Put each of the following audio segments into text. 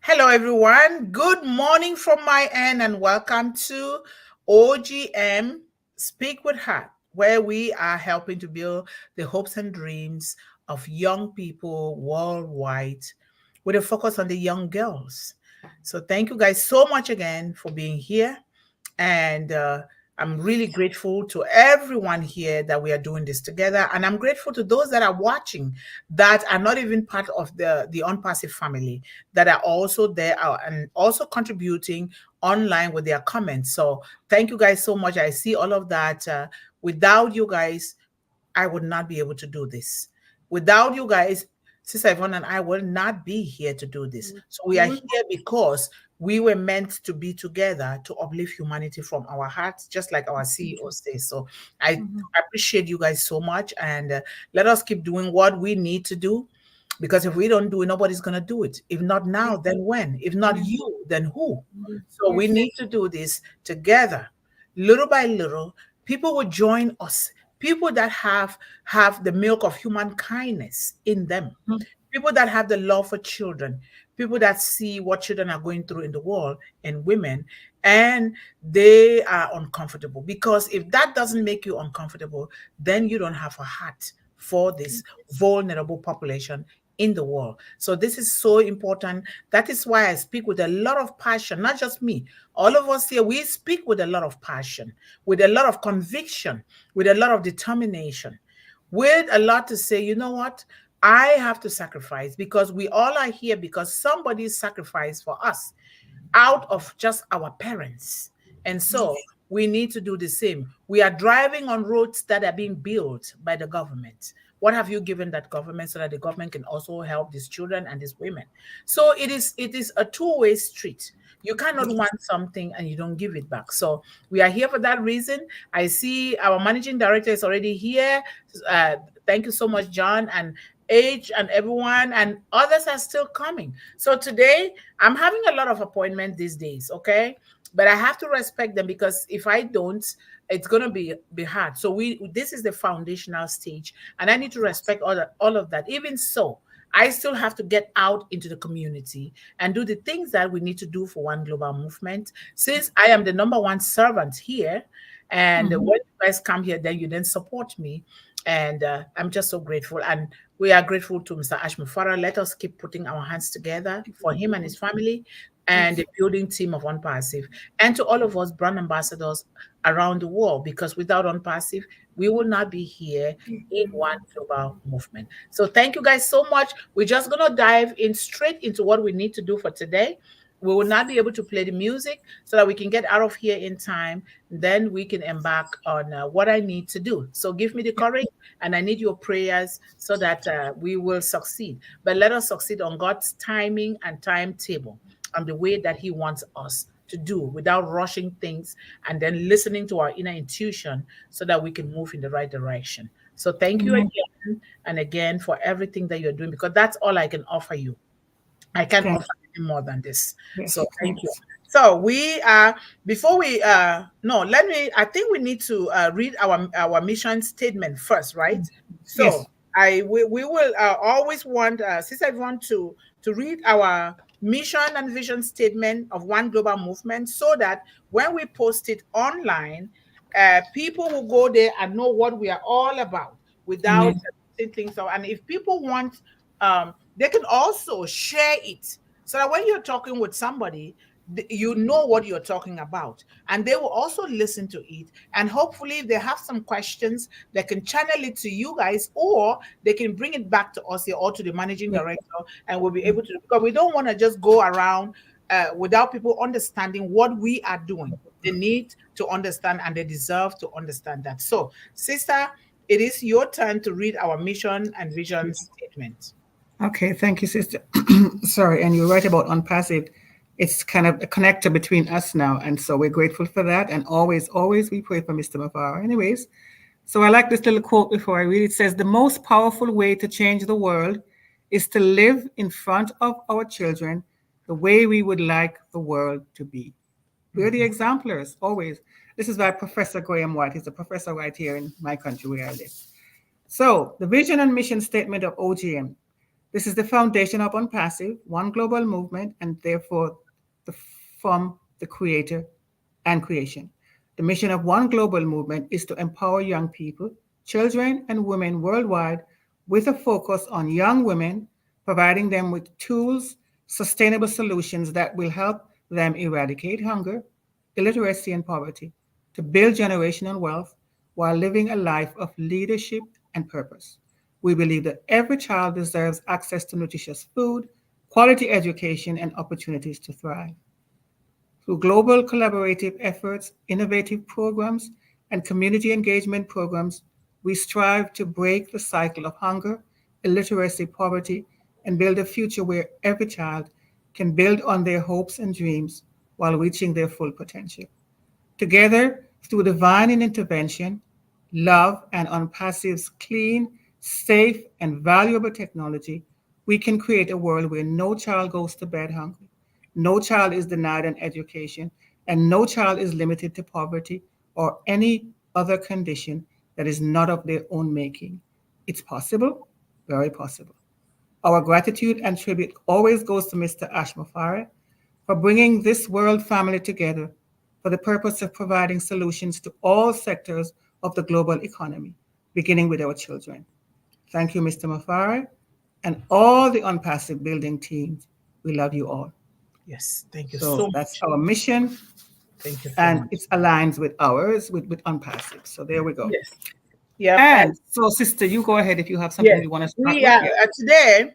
Hello, everyone. Good morning from my end, and welcome to OGM Speak with Heart, where we are helping to build the hopes and dreams of young people worldwide with a focus on the young girls. So, thank you guys so much again for being here. And I'm really grateful to everyone here that we are doing this together. And I'm grateful to those that are watching that are not even part of the Unpassive family, that are also there and also contributing online with their comments. So thank you guys so much. I see all of that. Without you guys, I would not be able to do this. Without you guys, Sister Yvonne and I will not be here to do this. So we are here because we were meant to be together to uplift humanity from our hearts, just like our CEO says. So I appreciate you guys so much, and let us keep doing what we need to do. Because if we don't do it, nobody's going to do it. If not now, then when? If not you, then who? So we need to do this together, little by little. People will join us. People that have the milk of human kindness in them. People that have the love for children. People that see what children are going through in the world and women, and they are uncomfortable. Because if that doesn't make you uncomfortable, then you don't have a heart for this vulnerable population in the world. So this is so important. That is why I speak with a lot of passion, not just me. All of us here, we speak with a lot of passion, with a lot of conviction, with a lot of determination, with a lot to say, you know what? I have to sacrifice because we all are here because somebody sacrificed for us out of just our parents. And so we need to do the same. We are driving on roads that are being built by the government. What have you given that government so that the government can also help these children and these women? So it is a two-way street. You cannot want something and you don't give it back. So we are here for that reason. I see our managing director is already here. Thank you so much, John, and Age and everyone, and others are still coming. So today I'm having a lot of appointments these days, okay? But I have to respect them because if I don't, it's gonna be hard. So this is the foundational stage, and I need to respect all of that. Even so, I still have to get out into the community and do the things that we need to do for One Global Movement. Since I am the number one servant here, and when you guys come here, then you then support me. And I'm just so grateful. And we are grateful to Mr. Ashmufara. Let us keep putting our hands together for him and his family and the building team of OnPassive, and to all of us brand ambassadors around the world, because without OnPassive, we will not be here in One Global Movement. So thank you guys so much. We're just going to dive in straight into what we need to do for today. We will not be able to play the music so that we can get out of here in time. Then we can embark on what I need to do. So give me the courage, and I need your prayers so that we will succeed. But let us succeed on God's timing and timetable and the way that He wants us to do, without rushing things, and then listening to our inner intuition so that we can move in the right direction. So thank you again and again for everything that you're doing, because that's all I can offer you. I can't offer any more than this. So thank you. So we before we no, I think we need to read our mission statement first, right? So we will always want Sister Yvonne to read our mission and vision statement of One Global Movement, so that when we post it online, people will go there and know what we are all about without things. So, and if people want, they can also share it so that when you're talking with somebody, you know what you're talking about, and they will also listen to it. And hopefully, if they have some questions, they can channel it to you guys, or they can bring it back to us here or to the managing director, and we'll be able to. Because we don't want to just go around without people understanding what we are doing. They need to understand, and they deserve to understand that. So, sister, it is your turn to read our mission and vision statement. Okay, thank you, sister. Sorry, and you're right about OnPassive. It's kind of a connector between us now, and so we're grateful for that. And always, always, we pray for Mr. Mafara. Anyways, so I like this little quote before I read. It says, "The most powerful way to change the world is to live in front of our children the way we would like the world to be." We're the exemplars, always. This is by Professor Graham White. He's a professor right here in my country where I live. So, the vision and mission statement of OGM. This is the foundation of Unpassive, one global movement, and therefore the, from the creator and creation. The mission of one global movement is to empower young people, children, and women worldwide with a focus on young women, providing them with tools, sustainable solutions that will help them eradicate hunger, illiteracy, and poverty, to build generational wealth while living a life of leadership and purpose. We believe that every child deserves access to nutritious food, quality education, and opportunities to thrive. Through global collaborative efforts, innovative programs, and community engagement programs, we strive to break the cycle of hunger, illiteracy, poverty, and build a future where every child can build on their hopes and dreams while reaching their full potential. Together, through divine intervention, love, and Unpassive's clean, safe, and valuable technology, we can create a world where no child goes to bed hungry, no child is denied an education, and no child is limited to poverty or any other condition that is not of their own making. It's possible, very possible. Our gratitude and tribute always goes to Mr. Ashmafare for bringing this world family together for the purpose of providing solutions to all sectors of the global economy, beginning with our children. Thank you, Mr. Mafare, and all the Unpassive Building teams. We love you all. Yes, thank you so So that's much. our mission, Thank you so and much. it aligns with ours, with Unpassive. So there we go. Yes. Yep. And And so, sister, you go ahead if you have something yes, you want to start we with. are Yeah. today.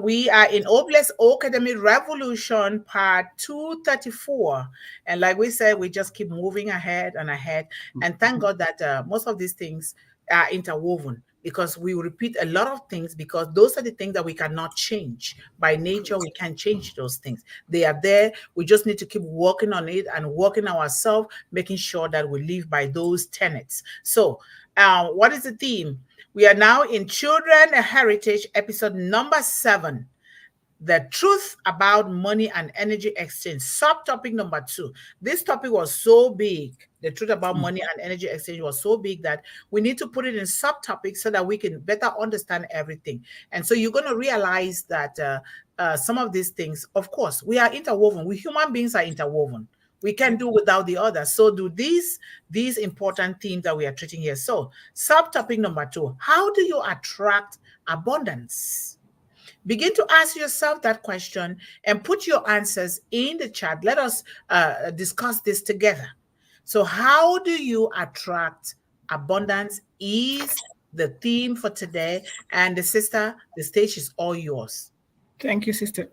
We are in Oblast Academy Revolution Part 234. And like we said, we just keep moving ahead and ahead. And thank God that most of these things are interwoven because we repeat a lot of things because those are the things that we cannot change. By nature, we can't change those things. They are there. We just need to keep working on it and working ourselves, making sure that we live by those tenets. So, what is the theme? We are now in Children Heritage, episode number 7. The truth about money and energy exchange. Subtopic number 2. This topic was so big. The truth about money and energy exchange was so big that we need to put it in subtopics so that we can better understand everything. And so you're going to realize that some of these things, of course, we are interwoven. We human beings are interwoven. We can do without the other. So do these important themes that we are treating here. So subtopic number 2, how do you attract abundance? Begin to ask yourself that question and put your answers in the chat. Let us discuss this together. So how do you attract abundance is the theme for today. And the sister, the stage is all yours. Thank you, sister.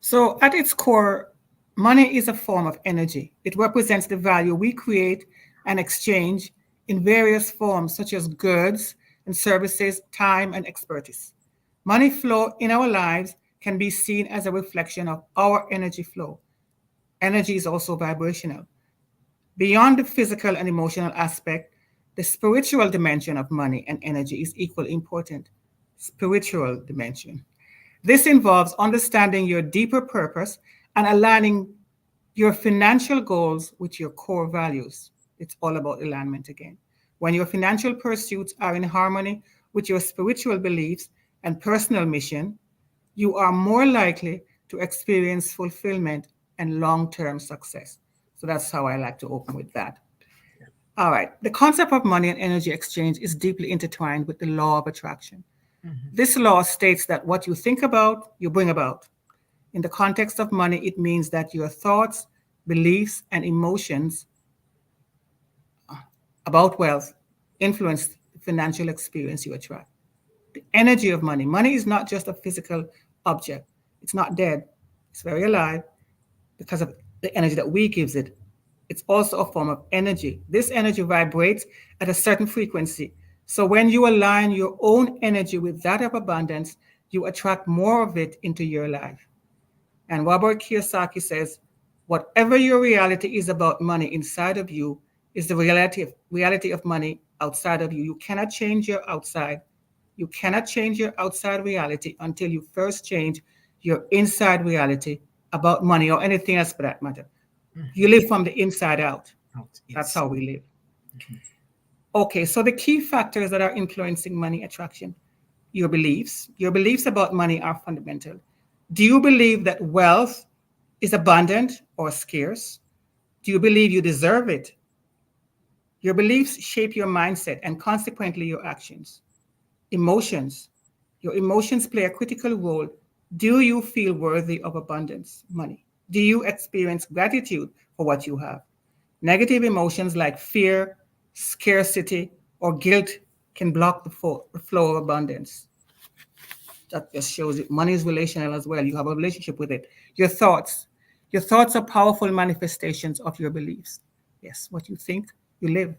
So, at its core, money is a form of energy. It represents the value we create and exchange in various forms, such as goods and services, time, and expertise. Money flow in our lives can be seen as a reflection of our energy flow. Energy is also vibrational. Beyond the physical and emotional aspect, the spiritual dimension of money and energy is equally important. Spiritual dimension. This involves understanding your deeper purpose and aligning your financial goals with your core values. It's all about alignment again. When your financial pursuits are in harmony with your spiritual beliefs and personal mission, you are more likely to experience fulfillment and long term success. So that's how I like to open with that. All right. The concept of money and energy exchange is deeply intertwined with the law of attraction. Mhm. This law states that what you think about, you bring about. In the context of money, it means that your thoughts, beliefs, and emotions about wealth influence the financial experience you attract. The energy of money. Money is not just a physical object. It's not dead. It's very alive because of the energy that we gives it. It's also a form of energy. This energy vibrates at a certain frequency. So when you align your own energy with that of abundance, you attract more of it into your life. And Robert Kiyosaki says, whatever your reality is about money inside of you is the reality of money outside of you. You cannot change your outside. You cannot change your outside reality until you first change your inside reality about money or anything else for that matter. You live from the inside out. That's Yes. how we live. Okay, so the key factors that are influencing money attraction. your beliefs. Your beliefs about money are fundamental. Do you believe that wealth is abundant or scarce? Do you believe you deserve it? Your beliefs shape your mindset and consequently your actions. Emotions. Your emotions play a critical role. Do you feel worthy of abundance, money? Do you experience gratitude for what you have? Negative emotions like fear, scarcity, or guilt can block the flow of abundance. That just shows it. Money is relational as well. You have a relationship with it. Your thoughts. Your thoughts are powerful manifestations of your beliefs. Yes, what you think, you live.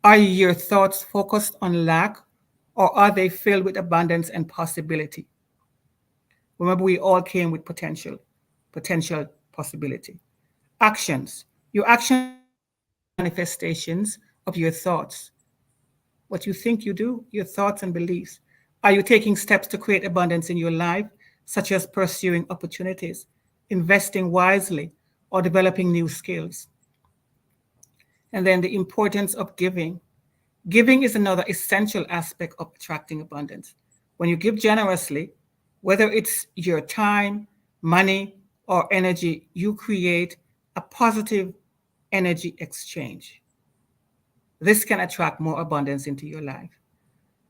Are your thoughts focused on lack or are they filled with abundance and possibility? Remember, we all came with potential possibility. Actions. Your actions are powerful manifestations of your thoughts. What you think you do, your thoughts and beliefs. Are you taking steps to create abundance in your life, such as pursuing opportunities, investing wisely, or developing new skills? And then the importance of giving. Giving is another essential aspect of attracting abundance. When you give generously, whether it's your time, money, or energy, you create a positive energy exchange. This can attract more abundance into your life.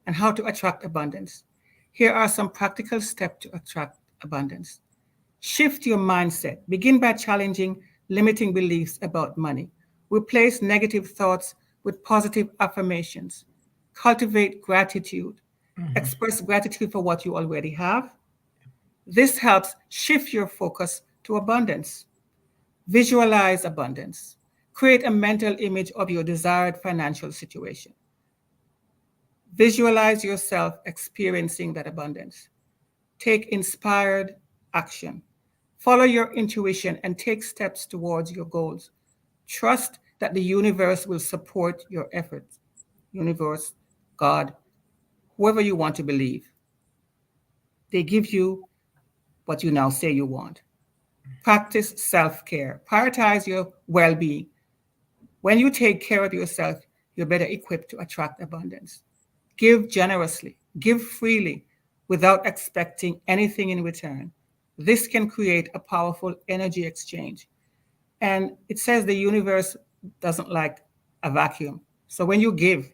And how to attract abundance? Here are some practical steps to attract abundance. Shift your mindset. Begin by challenging limiting beliefs about money. Replace negative thoughts with positive affirmations. Cultivate gratitude. Mhm. Express gratitude for what you already have. This helps shift your focus to abundance. Visualize abundance. Create a mental image of your desired financial situation. Visualize yourself experiencing that abundance. Take inspired action. Follow your intuition and take steps towards your goals. Trust that the universe will support your efforts. Universe, God, whoever you want to believe, they give you what you now say you want. Practice self care. Prioritize your well being. When you take care of yourself, you're better equipped to attract abundance. Give generously, give freely without expecting anything in return. This can create a powerful energy exchange. And it says the universe doesn't like a vacuum. So when you give,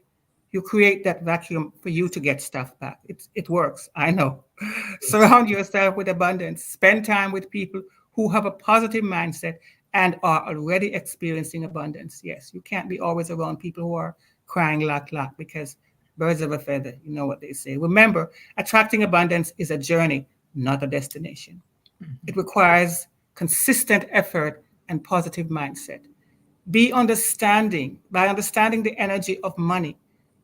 you create that vacuum for you to get stuff back. It works, I know. Yes. Surround yourself with abundance. Spend time with people who have a positive mindset and are already experiencing abundance. Yes, you can't be always around people who are crying lack, lack, because birds of a feather, you know what they say. Remember, attracting abundance is a journey, not a destination. Mhm. It requires consistent effort and positive mindset. Be understanding. By understanding the energy of money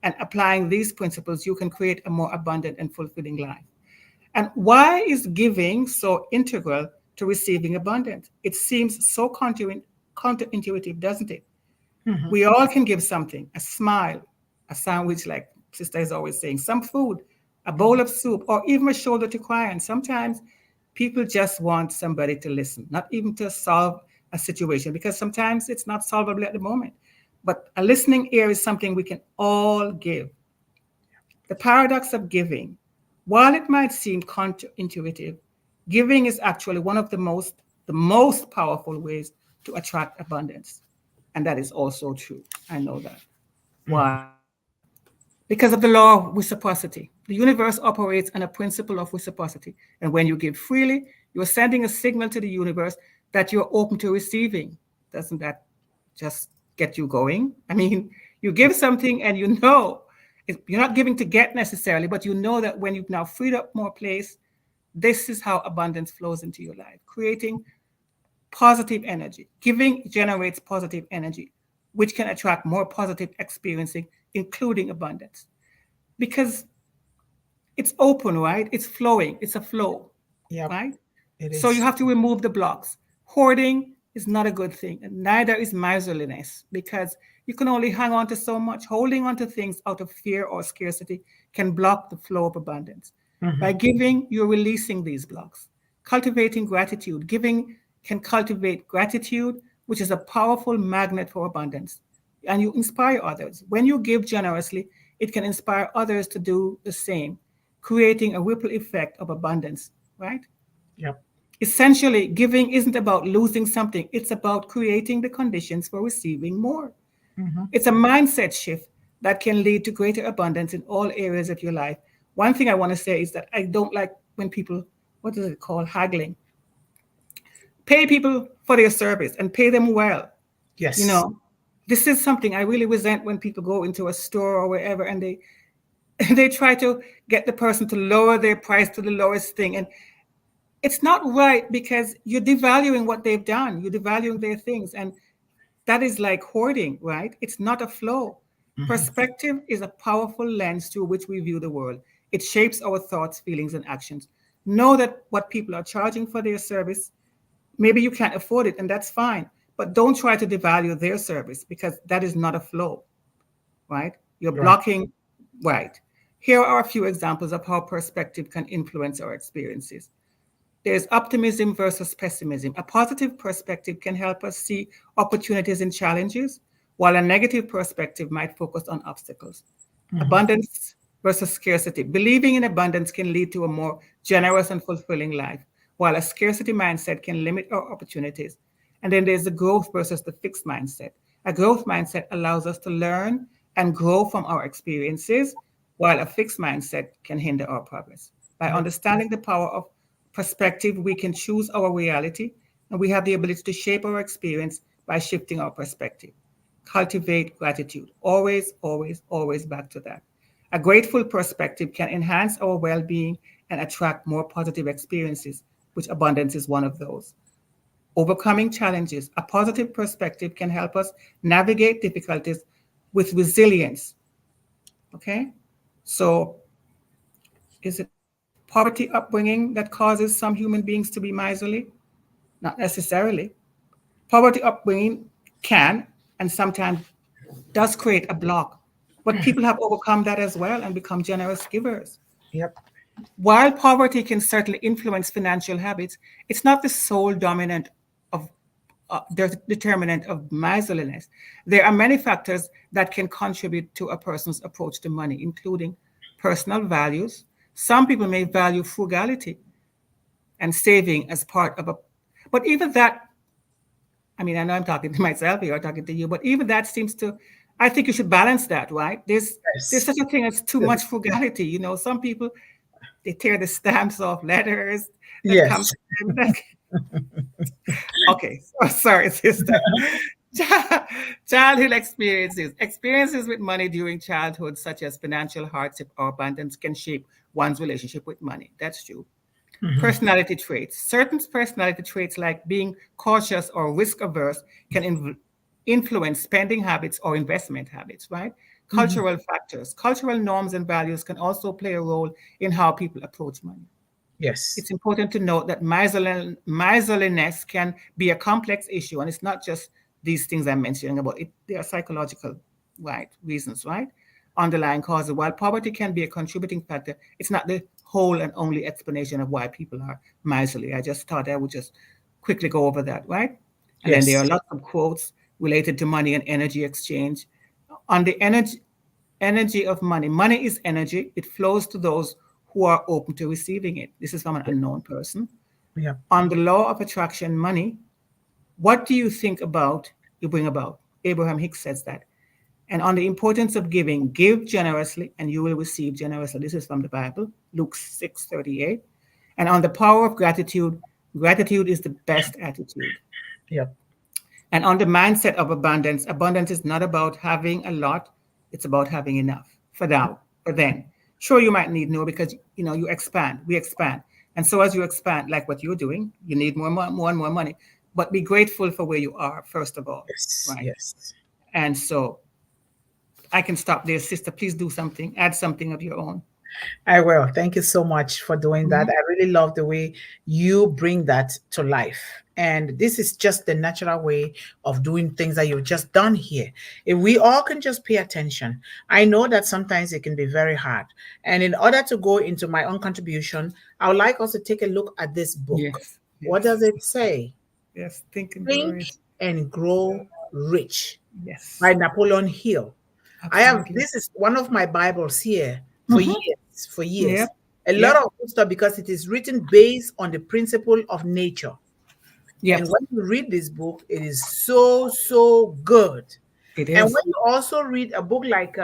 and applying these principles, you can create a more abundant and fulfilling life. And why is giving so integral to receiving abundance? It seems so counterintuitive, doesn't it? Mhm. We all can give something, a smile, a sandwich, like Sister is always saying, some food, a bowl of soup, or even a shoulder to cry on. Sometimes people just want somebody to listen, not even to solve a situation, because sometimes it's not solvable at the moment. But a listening ear is something we can all give. The paradox of giving, while it might seem counterintuitive, giving is actually one of the most powerful ways to attract abundance. And that is also true. I know that. Mhm. Why? Because of the law of reciprocity. The universe operates on a principle of reciprocity. And when you give freely, you're sending a signal to the universe that you're open to receiving. Doesn't that just get you going? I mean, you give something and you know you're not giving to get necessarily, but you know that when you've now freed up more place, this is how abundance flows into your life, creating positive energy. Giving generates positive energy, which can attract more positive experiencing, including abundance. Because it's open, right? It's flowing, it's a flow, Yep, right? it So you is. have to remove the blocks. Hoarding is not a good thing, and neither is miserliness, because you can only hang on to so much. Holding on to things out of fear or scarcity can block the flow of abundance. By Mhm. giving, you're releasing these blocks. Cultivating gratitude. Giving can cultivate gratitude, which is a powerful magnet for abundance. And you inspire others. When you give generously, it can inspire others to do the same, creating a ripple effect of abundance, right? Yep. Essentially, giving isn't about losing something, it's about creating the conditions for receiving more. Mm-hmm. It's a mindset shift that can lead to greater abundance in all areas of your life. One thing I want to say is that I don't like when people, what is it called, haggling, pay people for their service and pay them well. You Yes. know, this is something I really resent when people go into a store or wherever and they they try to get the person to lower their price to the lowest thing. And it's not right because you're devaluing what they've done. You're devaluing their things. And that is like hoarding, right? It's not a flow. Mm-hmm. Perspective is a powerful lens through which we view the world. It shapes our thoughts, feelings, and actions. Know that what people are charging for their service, maybe you can't afford it, and that's fine. But don't try to devalue their service because that is not a flow, right? You're Right. blocking, right? Here are a few examples of how perspective can influence our experiences. There's optimism versus pessimism. A positive perspective can help us see opportunities and challenges, while a negative perspective might focus on obstacles. Mm-hmm. Abundance versus scarcity. Believing in abundance can lead to a more generous and fulfilling life, while a scarcity mindset can limit our opportunities. And then there's the growth versus the fixed mindset. A growth mindset allows us to learn and grow from our experiences, while a fixed mindset can hinder our progress. By Yep. understanding the power of perspective, we can choose our reality, and we have the ability to shape our experience by shifting our perspective. Cultivate gratitude. Always, always, always back to that. A grateful perspective can enhance our well being and attract more positive experiences, which abundance is one of those. Overcoming challenges. A positive perspective can help us navigate difficulties with resilience. Okay? So, is it poverty upbringing that causes some human beings to be miserly? Not necessarily. Poverty upbringing can and sometimes does create a block, but people have overcome that as well and become generous givers. Yep. While poverty can certainly influence financial habits, it's not the sole dominant of the determinant of miserliness. There are many factors that can contribute to a person's approach to money, including personal values. Some people may value frugality and saving as part of a, but even that, I mean, I know I'm talking to myself here or talking to you, but even that seems to, I think you should balance that, right? There's Yes. such a thing as too much frugality. You know, some people they tear the stamps off letters that come Yes. to them. Okay, so, sorry, sister. Childhood experiences. Experiences with money during childhood, such as financial hardship or abundance, can shape one's relationship with money. That's true. Mm-hmm. Personality traits. Certain personality traits, like being cautious or risk averse, can influence spending habits or investment habits, right? Mm-hmm. Cultural factors. Cultural norms and values can also play a role in how people approach money. Yes. It's important to note that miserliness can be a complex issue, and it's not just these things I'm mentioning about it. There are psychological, right, reasons, right, underlying causes. While poverty can be a contributing factor, it's not the whole and only explanation of why people are miserly. I just thought I would just quickly go over that, right? And then there Yes. are lots of quotes related to money and energy exchange. On the energy of money. Money is energy. It flows to those who are open to receiving it. This is from an unknown person. Yep. On the law of attraction, money, what do you think about you bring about? Abraham Hicks says that. And on the importance of giving, give generously and you will receive generously. This is from the Bible, Luke 6:38. And on the power of gratitude, gratitude is the best attitude. Yep. And on the mindset of abundance, abundance is not about having a lot, it's about having enough for now, for then. Sure, you might need more because you expand, we expand. And so as you expand, like what you're doing, you need more and more money. But be grateful for where you are, first of all. Yes. Right. Yes. And so I can stop there, sister. Please do something, add something of your own. I will. Thank you so much for doing that. Mhm. I really love the way you bring that to life. And this is just the natural way of doing things that you've just done here. If we all can just pay attention, I know that sometimes it can be very hard. And in order to go into my own contribution, I would like us to take a look at this book. Yes, What does yes, it say? yes. Think and grow Think rich. and Grow Rich Yes, by Napoleon Hill. I have absolutely. this is one of my Bibles here for Mhm. years, for Yeah, years. A lot Yep. of good stuff because it is written based on the principle of nature. And Yep. when you read this book, it is so, so good. It And is. when you also read a book like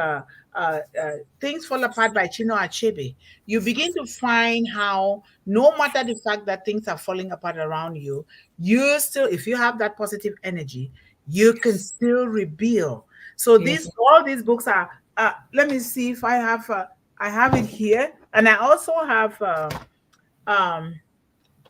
Things Fall Apart by Chino Achebe, you begin to find how no matter the fact that things are falling apart around you, you still, if you have that positive energy, you can Yes. still rebuild. So Yes. all these books are, let me see if I have it here. And I also have um,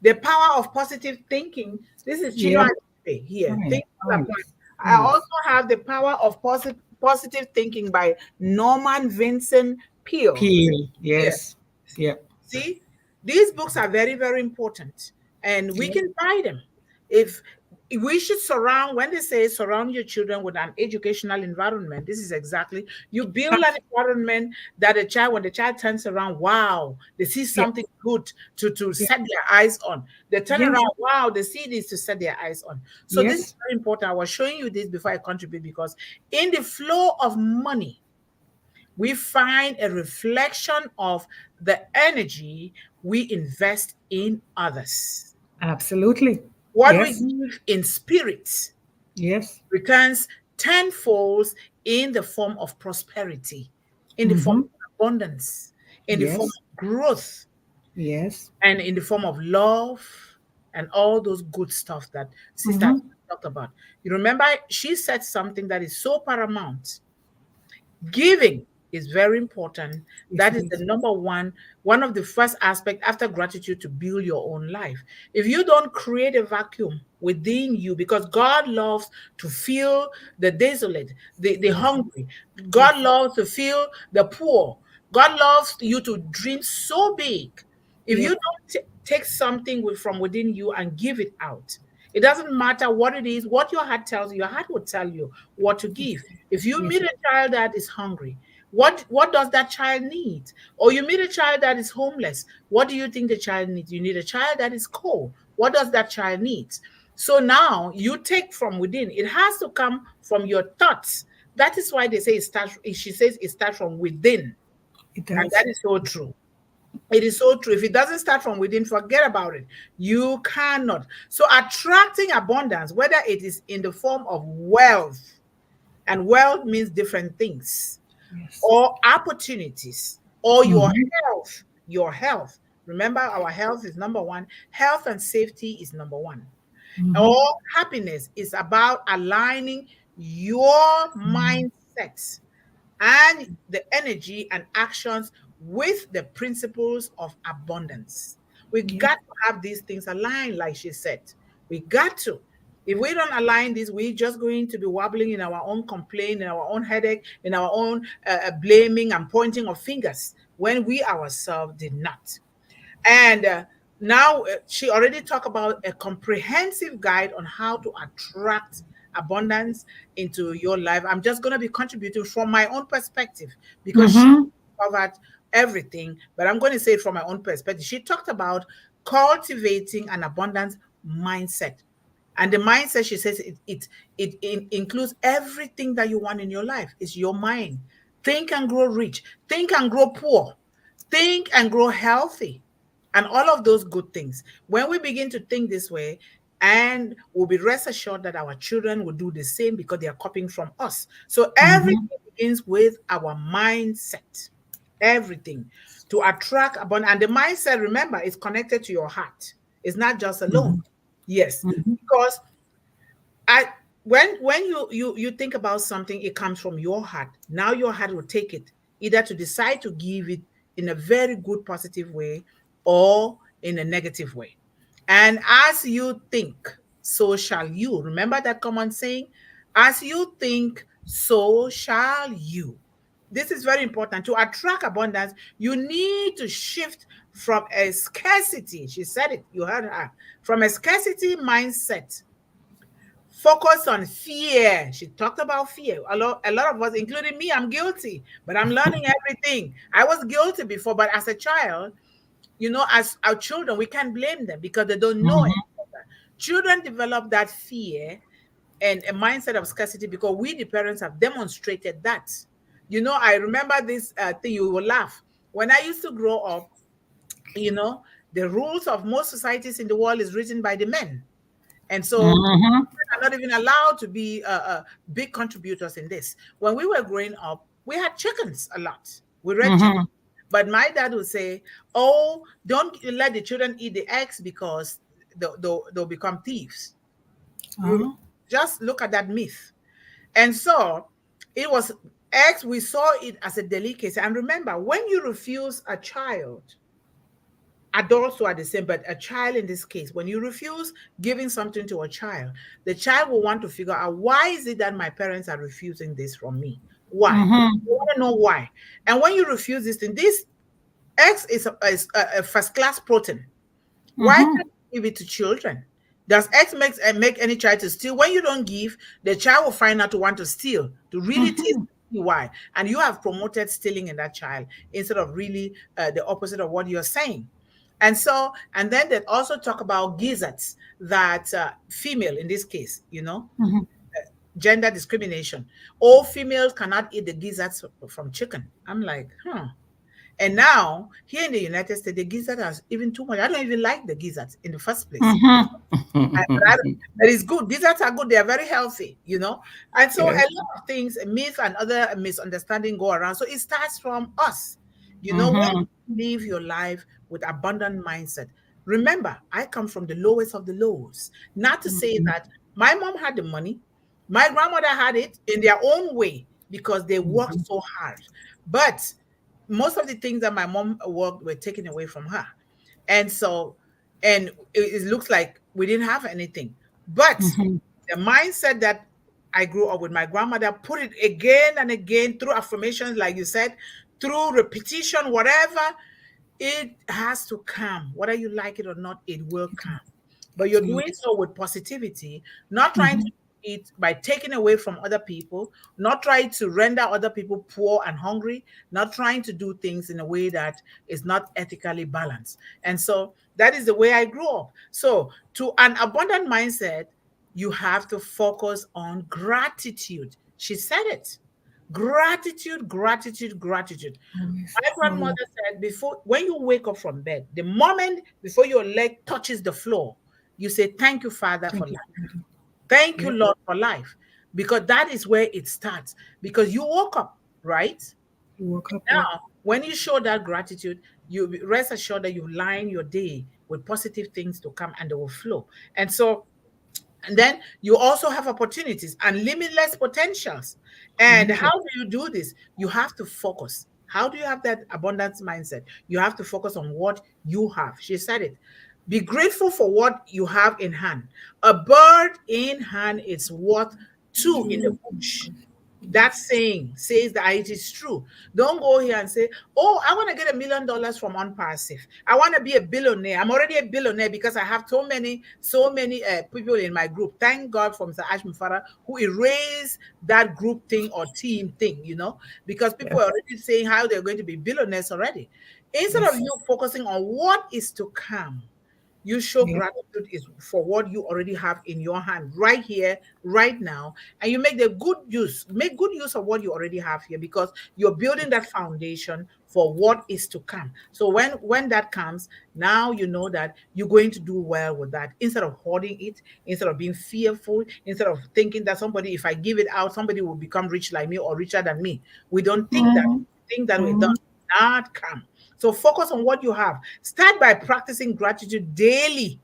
The Power of Positive Thinking. This is Chino Yep. Achebe here. Fine. Things Fall Apart. Nice. I also Nice. have The Power of Positive Thinking by Norman Vincent Peale. Peel. Yeah. Yes. Yep. See, these books are very, very important, and we Yep. can buy them. If we should surround, when they say surround your children with an educational environment, this is exactly you build an environment that a child, when the child turns around, wow, they see Yep. something good to Yep. set their eyes on. They turn Yes. around, wow, they see this to set their eyes on. So this is Yes. very important. I was showing you this before I contribute because in the flow of money, we find a reflection of the energy we invest in others. Absolutely. What we Yes. give in spirit Yes. returns tenfold in the form of prosperity, in the form Mm-hmm. of abundance, in the form Yes. of growth, Yes. and in the form of love and all those good stuff that Sister Mm-hmm. talked about. You remember, she said something that is so paramount. Giving is very important. Yes, That it is the is. number one of the first aspect after gratitude to build your own life. If you don't create a vacuum within you, because God loves to feel the desolate, the Yes. hungry, God Yes. loves to feel the poor, God loves you to dream so big. If you Yep. don't take something from within you and give it out, it doesn't matter what it is, what your heart tells you, your heart will tell you what to Yes. give. If you Yes. meet a child that is hungry, what does that child need? Or you meet a child that is homeless, what do you think the child needs? You need a child that is cold. What does that child need? So now you take from within. It has to come from your thoughts. That is why they say it starts. She says it starts from within, It and does. that is so true. It is so true. If it doesn't start from within, forget about it. You cannot. So attracting abundance, whether it is in the form of wealth, and wealth means different things, Yes. or opportunities, or Mm-hmm. health, your health. Remember, our health is number one. Health and safety is number one. Mm-hmm. Or happiness is about aligning your mindset and the energy and actions with the principles of abundance. We Yep. got to have these things aligned, like she said. We got to. If we don't align this, we're just going to be wobbling in our own complaint, in our own headache, in our own blaming and pointing of fingers when we ourselves did not. And now she already talked about a comprehensive guide on how to attract abundance into your life. I'm just going to be contributing from my own perspective because she Mm-hmm. covered everything, but I'm going to say it from my own perspective. She talked about cultivating an abundance mindset. And the mindset, she says, it includes everything that you want in your life. It's your mind. Think and grow rich. Think and grow poor. Think and grow healthy, and all of those good things. When we begin to think this way, and we'll be rest assured that our children will do the same because they are copying from us. So Mm-hmm. everything begins with our mindset. Everything to attract abundance. And the mindset, remember, is connected to your heart. It's not just alone. Yes, Mm-hmm. because I when you think about something, it comes from your heart. Now your heart will take it either to decide to give it in a very good positive way or in a negative way. And as you think, so shall you. Remember that common saying? As you think, so shall you. This is very important. To attract abundance, you need to shift from a scarcity. She said it, you heard her. From a scarcity mindset, focus on fear. She talked about fear. A lot of us, including me, I'm guilty, but I'm learning everything. I was guilty before, but as a child, as our children, we can't blame them because they don't know any Mm-hmm. better. Children develop that fear and a mindset of scarcity because we, the parents, have demonstrated that. I remember this thing, you will laugh. When I used to grow up, you know, the rules of most societies in the world is written by the men. And so Mm-hmm. are not even allowed to be big contributors in this. When we were growing up, we had chickens a lot. We raised chickens. Mm-hmm. But my dad would say, "Oh, don't let the children eat the eggs because they'll become thieves." Uh-huh. Just look at that myth. And so it was eggs, we saw it as a delicacy. And remember, when you refuse a child, adults are the same, but a child in this case, when you refuse giving something to a child, the child will want to figure out, why is it that my parents are refusing this from me? Why? Mm-hmm. You want to know why. And when you refuse this thing, this X is a first class protein. Why Mm-hmm. can't you give it to children? Does X make any child to steal? When you don't give, the child will find out to want to steal, to really taste Mm-hmm. why. And you have promoted stealing in that child instead of really the opposite of what you're saying. And so, and then they also talk about gizzards that female in this case, Mm-hmm. gender discrimination. All females cannot eat the gizzards from chicken. I'm like, huh. And now here in the United States, the gizzard is even too much. I don't even like the gizzards in the first place. But that is good. Gizzards are good. They are very healthy. And so a Yes. lot of things, myths and other misunderstanding go around. So it starts from us. When Mm-hmm. you live your life with abundant mindset. Remember, I come from the lowest of the lows. Not to say Mm-hmm. that my mom had the money, my grandmother had it in their own way because they worked so hard. But most of the things that my mom worked were taken away from her. And so, and it looks like we didn't have anything. But Mm-hmm. the mindset that I grew up with, my grandmother put it again and again through affirmations, like you said, through repetition, whatever, it has to come. Whether you like it or not, it will come. But you're Yes. doing so with positivity, not trying to Mm-hmm. do it by taking away from other people, not trying to render other people poor and hungry, not trying to do things in a way that is not ethically balanced. And so that is the way I grew up. So, to an abundant mindset, you have to focus on gratitude. She said it. Gratitude, gratitude, gratitude. Always. My grandmother Always. said, before, when you wake up from bed, the moment before your leg touches the floor, you say, "Thank you, Father, for Thank you, life. Father. Thank you, Yep. Lord, for life." Because that is where it starts. Because you woke up, right? You woke up. Yep. Now, when you show that gratitude, you rest assured that you line your day with positive things to come and they will flow. And so, and then you also have opportunities and limitless potentials. And how Limitless. do you do this? You have to focus. How do you have that abundance mindset? You have to focus on what you have. She said it. Be grateful for what you have in hand. A bird in hand is worth two in the bush. That saying says that it is true. Don't go here and say, "Oh, I want to get $1 million from unpassive. I want to be a billionaire. I'm already a billionaire because I have so many people in my group." Thank God for Mr. Ash Mufara who erased that group thing or team thing, because people Yes. are already saying how they're going to be billionaires already. Instead of Yes. you focusing on what is to come, you show Yep. gratitude is for what you already have in your hand right here, right now, and you make good use of what you already have here because you're building that foundation for what is to come. So when that comes, now you know that you're going to do well with that instead of hoarding it, instead of being fearful, instead of thinking that somebody, if I give it out, somebody will become rich like me or richer than me. We don't think that. Mm-hmm. We think that way. It does Mm-hmm. not come. So focus on what you have. Start by practicing gratitude daily,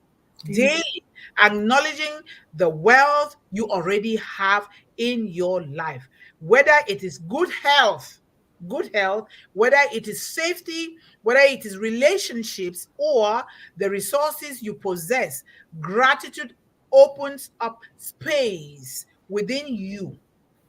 Daily. daily, acknowledging the wealth you already have in your life, whether it is good health, whether it is safety, whether it is relationships or the resources you possess. Gratitude opens up space within you.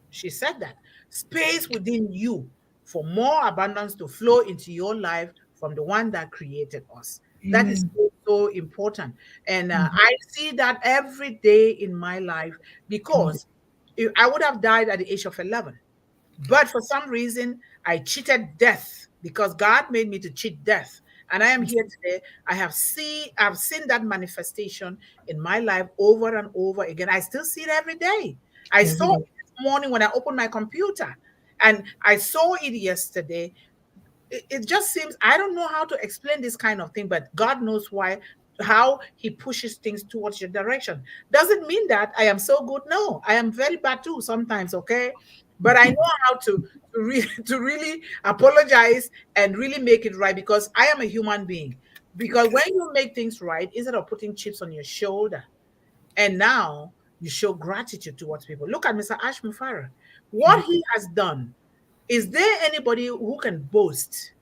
She said that space within you for more abundance to flow into your life from the one that created us. That is Amen. so, so important. And Mm-hmm. I see that every day in my life because I would have died at the age of 11. But for some reason, I cheated death because God made me to cheat death. And I am here today. I've seen that manifestation in my life over and over again. I still see it every day. I saw Every it day. this morning when I opened my computer, and I saw it yesterday. it just seems, I don't know how to explain this kind of thing, but God knows why, how he pushes things towards your direction. Doesn't mean that I am so good. No, I am very bad too sometimes, okay? But I know how to really apologize and really make it right, because I am a human being. Because when you make things right, instead of putting chips on your shoulder, and now you show gratitude towards people. Look at Mr. Ash Mufarah. What Yeah. he has done, is there anybody who can boast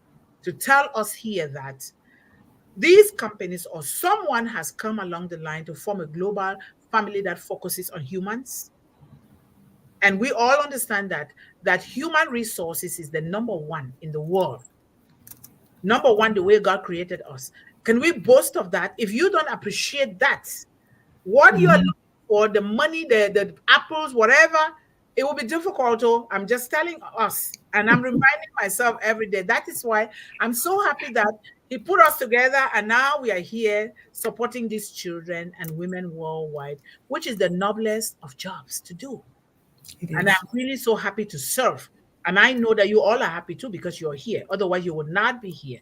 to tell us here that these companies or someone has come along the line to form a global family that focuses on humans? And we all understand that human resources is the number one in the world. Number one, the way God created us. Can we boast of that? If you don't appreciate that, what you are Mhm. looking for, the money, the apples, whatever, it will be difficult. Oh, I'm just telling us, and I'm reminding myself every day. That is why I'm so happy that he put us together, and now we are here supporting these children and women worldwide, which is the noblest of jobs to do. It And I'm is. really so happy to serve. And I know that you all are happy too, because you're here. Otherwise, you would not be here.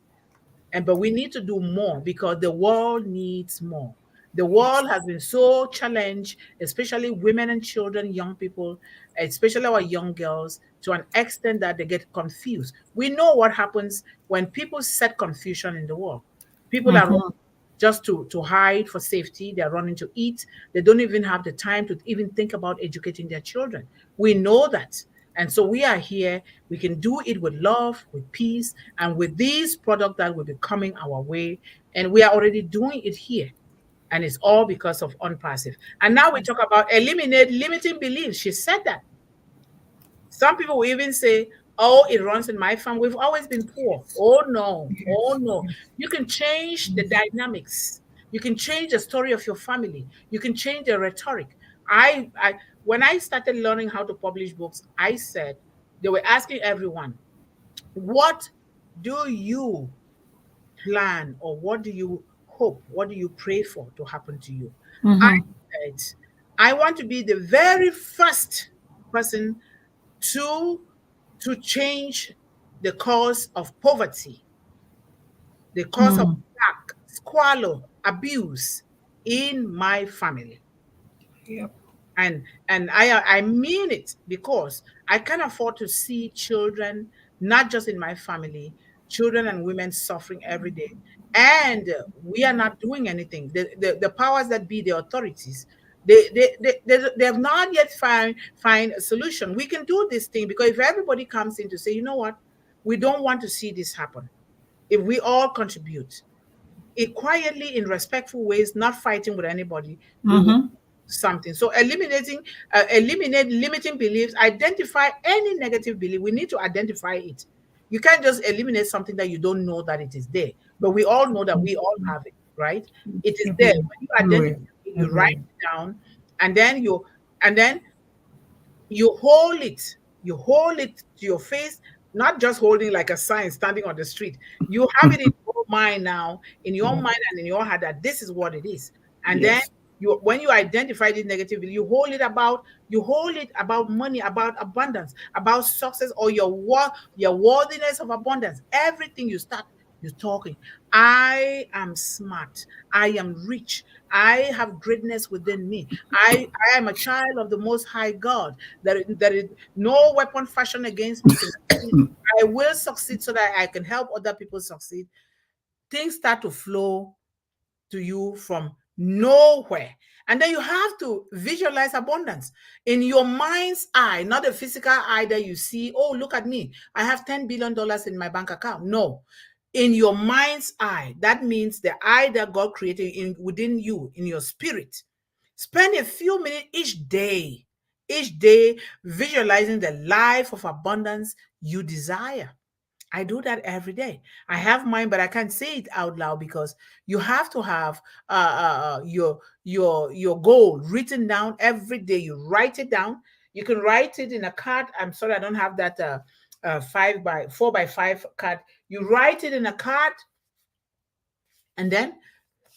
And but we need to do more, because the world needs more. The Yes. world has been so challenged, especially women and children, young people, especially our young girls, to an extent that they get confused. We know what happens when people set confusion in the world. People are Mhm. just to hide for safety. They're running to eat. They don't even have the time to even think about educating their children. We know that. And so we are here. We can do it with love, with peace, and with these products that will be coming our way. And we are already doing it here. And it's all because of unpassive. And now we talk about eliminate limiting beliefs. She said that. Some people will even say, oh, it runs in my family. We've always been poor. Oh, no. Oh, Yes. no. Yes. You can change the Yes. dynamics. You can change the story of your family. You can change the rhetoric. When I started learning how to publish books, I said, they were asking everyone, what do you plan, or what do you hope? What do you pray for to happen to you? I Mhm. said, I want to be the very first person to to change the cause of poverty, the cause of Mm. lack, squalor, abuse in my family. Yep. And I mean it, because I can't afford to see children, not just in my family, children and women suffering every day. And we are not doing anything. The powers that be, the authorities, they have not yet find a solution. We can do this thing, because if everybody comes in to say, you know what, we don't want to see this happen. If we all contribute it quietly in respectful ways, not fighting with anybody, we will Mhm. something. So eliminate limiting beliefs, identify any negative belief. We need to identify it. You can't just eliminate something that you don't know that it is there. But we all know that we all have it, right? It is there. Everywhere. When you identify Everywhere. it, you write Everywhere. it down, and then you hold it. You hold it to your face, not just holding like a sign standing on the street. You have it in your mind now, in your Yeah. mind and in your heart, that this is what it is. And then Yes. when you identify this negativity, you hold it about money, about abundance, about success, or your worthiness of abundance. Everything you start, you're talking. I am smart. I am rich. I have greatness within me. I am a child of the Most High God. That is no weapon fashioned against me can succeed. I will succeed so that I can help other people succeed. Things start to flow to you from nowhere. And then you have to visualize abundance in your mind's eye, not a physical eye that you see. Oh, look at me. I have $10 billion in my bank account. No. In your mind's eye, that means the eye that God created within you, in your spirit. Spend a few minutes each day visualizing the life of abundance you desire. I do that every day. I have mine, but I can't say it out loud, because you have to have your goal written down every day. You write it down. You can write it in a card. I'm sorry, I don't have that 4 by 5 card. You write it in a card, and then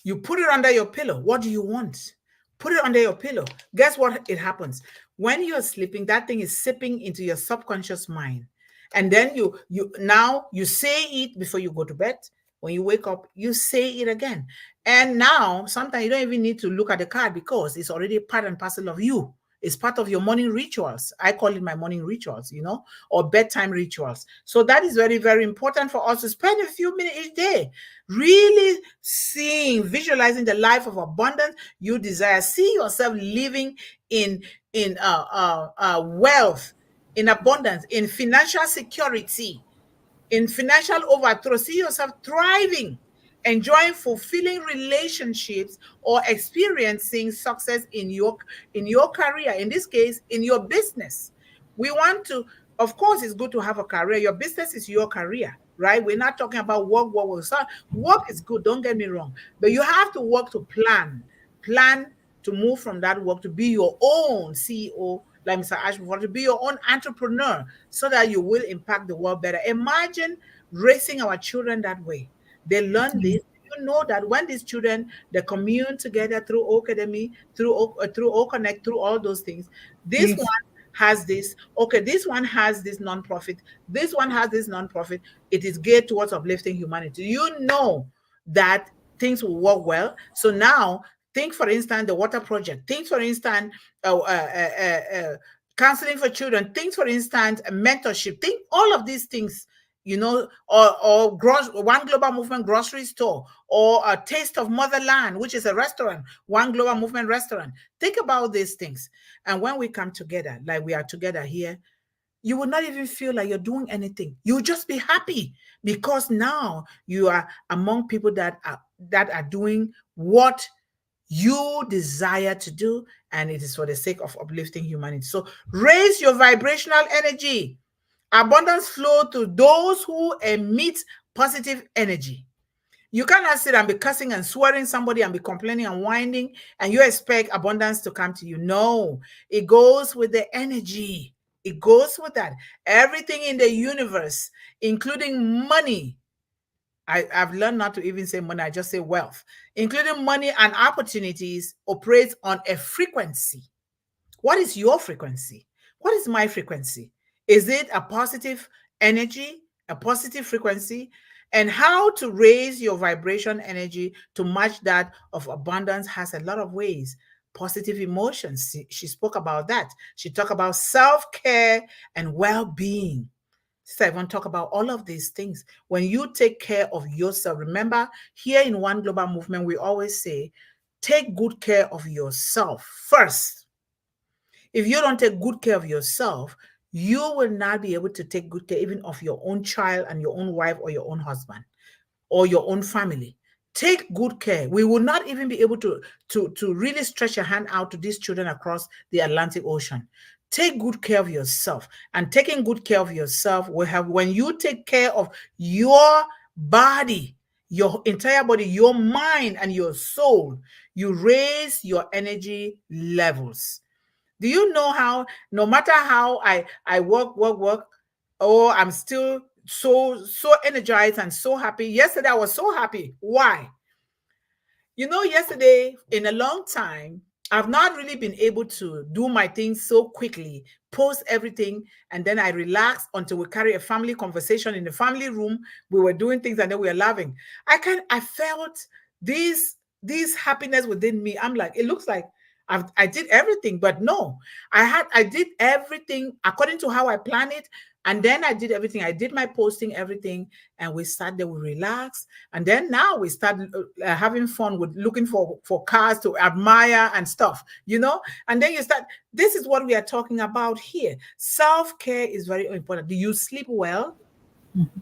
you put it under your pillow. What do you want? Put it under your pillow. Guess what? It happens when you're sleeping. That thing is sipping into your subconscious mind. And then you say it before you go to bed. When you wake up, you say it again. And now sometimes you don't even need to look at the card because it's already part and parcel of you. It's part of your morning rituals. I call it my morning rituals, or bedtime rituals. So that is very, very important for us to spend a few minutes each day really seeing, visualizing the life of abundance you desire. See yourself living in wealth, in abundance, in financial security, in financial overthrow. See yourself thriving, enjoying fulfilling relationships, or experiencing success in your career. In this case, in your business. We want to, of course, it's good to have a career. Your business is your career, right? We're not talking about work. So work is good, don't get me wrong, but you have to work to plan to move from that work to be your own CEO, like Mr. Ashford, to be your own entrepreneur, so that you will impact the world better. Imagine raising our children that way. They learn this. You know that when these children, they commune together through O-CADEMY, through O-Connect, through all those things, this one Yes. has this, okay, this one has this nonprofit, this one has this nonprofit. It is geared towards uplifting humanity. You know that things will work well. So now, think, for instance, the water project. Think, for instance, counseling for children. Think, for instance, mentorship. Think all of these things, or One Global Movement grocery store, or a Taste of Motherland, which is a restaurant, One Global Movement restaurant. Think about these things. And when we come together, like we are together here, you will not even feel like you're doing anything. You'll just be happy because now you are among people that are doing what you desire to do, and it is for the sake of uplifting humanity. So raise your vibrational energy. Abundance flow to those who emit positive energy. You cannot sit and be cussing and swearing somebody and be complaining and whining and you expect abundance to come to you. No, it goes with the energy. It goes with that. Everything in the universe, including money, I've learned not to even say money, I just say wealth, including money and opportunities, operates on a frequency. What is your frequency? What is my frequency? Is it a positive energy, a positive frequency? And how to raise your vibration energy to match that of abundance has a lot of ways. Positive emotions. She spoke about that. She talked about self-care and well-being. Sister Yvonne talk about all of these things. When you take care of yourself, remember, here in One Global Movement, we always say, take good care of yourself first. If you don't take good care of yourself, you will not be able to take good care even of your own child and your own wife or your own husband or your own family. Take good care. We will not even be able to really stretch a hand out to these children across the Atlantic Ocean. Take good care of yourself. And taking good care of yourself will have, when you take care of your body, your entire body, your mind, and your soul, you raise your energy levels. Do you know how, no matter how I work, oh, I'm still so energized and so happy. Yesterday, I was so happy. Why? Yesterday, in a long time, I've not really been able to do my things so quickly, post everything, and then I relax until we carry a family conversation in the family room. We were doing things and then we were laughing. I felt this happiness within me. I'm like, it looks like I did everything, but no, I did everything according to how I planned it. And then I did everything. I did my posting, everything. And we started, we relaxed. And then now we start having fun with looking for cars to admire and stuff, And then you start, this is what we are talking about here. Self-care is very important. Do you sleep well? Mm-hmm.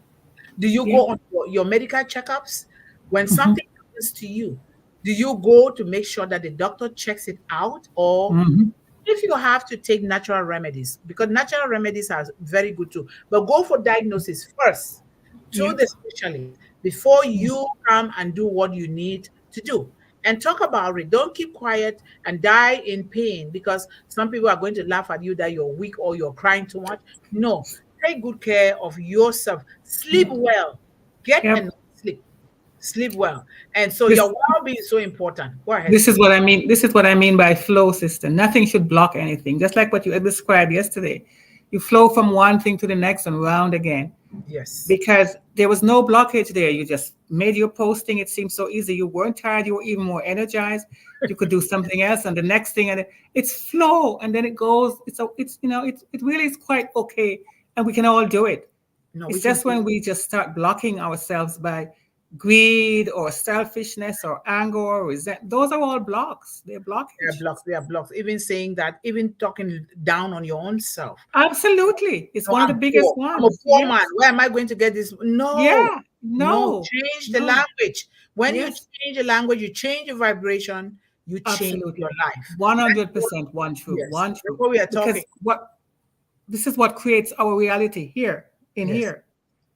Do you Yeah. go on your medical checkups? When something happens to you, do you go to make sure that the doctor checks it out? Or Mm-hmm. if you have to take natural remedies, because natural remedies are very good too, but go for diagnosis first to the Yes. specialist before you come and do what you need to do. And talk about it. Don't keep quiet and die in pain because some people are going to laugh at you that you're weak or you're crying too much. No, take good care of yourself. Sleep well. Get Yep. enough sleep. Sleep well. And so This your well-being is so important. Go ahead, this sis. is what I mean. This is what I mean by flow system. Nothing should block anything. Just like what you described yesterday. You flow from one thing to the next and round again, Yes. because there was no blockage there. You just made your posting. It seemed so easy. You weren't tired. You were even more energized. You could do something else and the next thing, and it's flow, and then it goes. It really is quite okay, and we can all do it. No, we It's can just do when we just start blocking ourselves by greed or selfishness or anger or resent. Those are all blocks. They're There are blockages. blocks. There are blocks. Even saying that, even talking down on your own self. Absolutely. It's No, one of the I'm biggest poor. I'm a ones. poor man. Yes. Where am I going to get this? No, Yeah. no. No. Change the No. language. When you Yes. change the language, you change your vibration, you change your Absolutely. life. That's what, 100% one true. yes, One that's true. what we are talking. Because this is what creates our reality here, in Yes. here.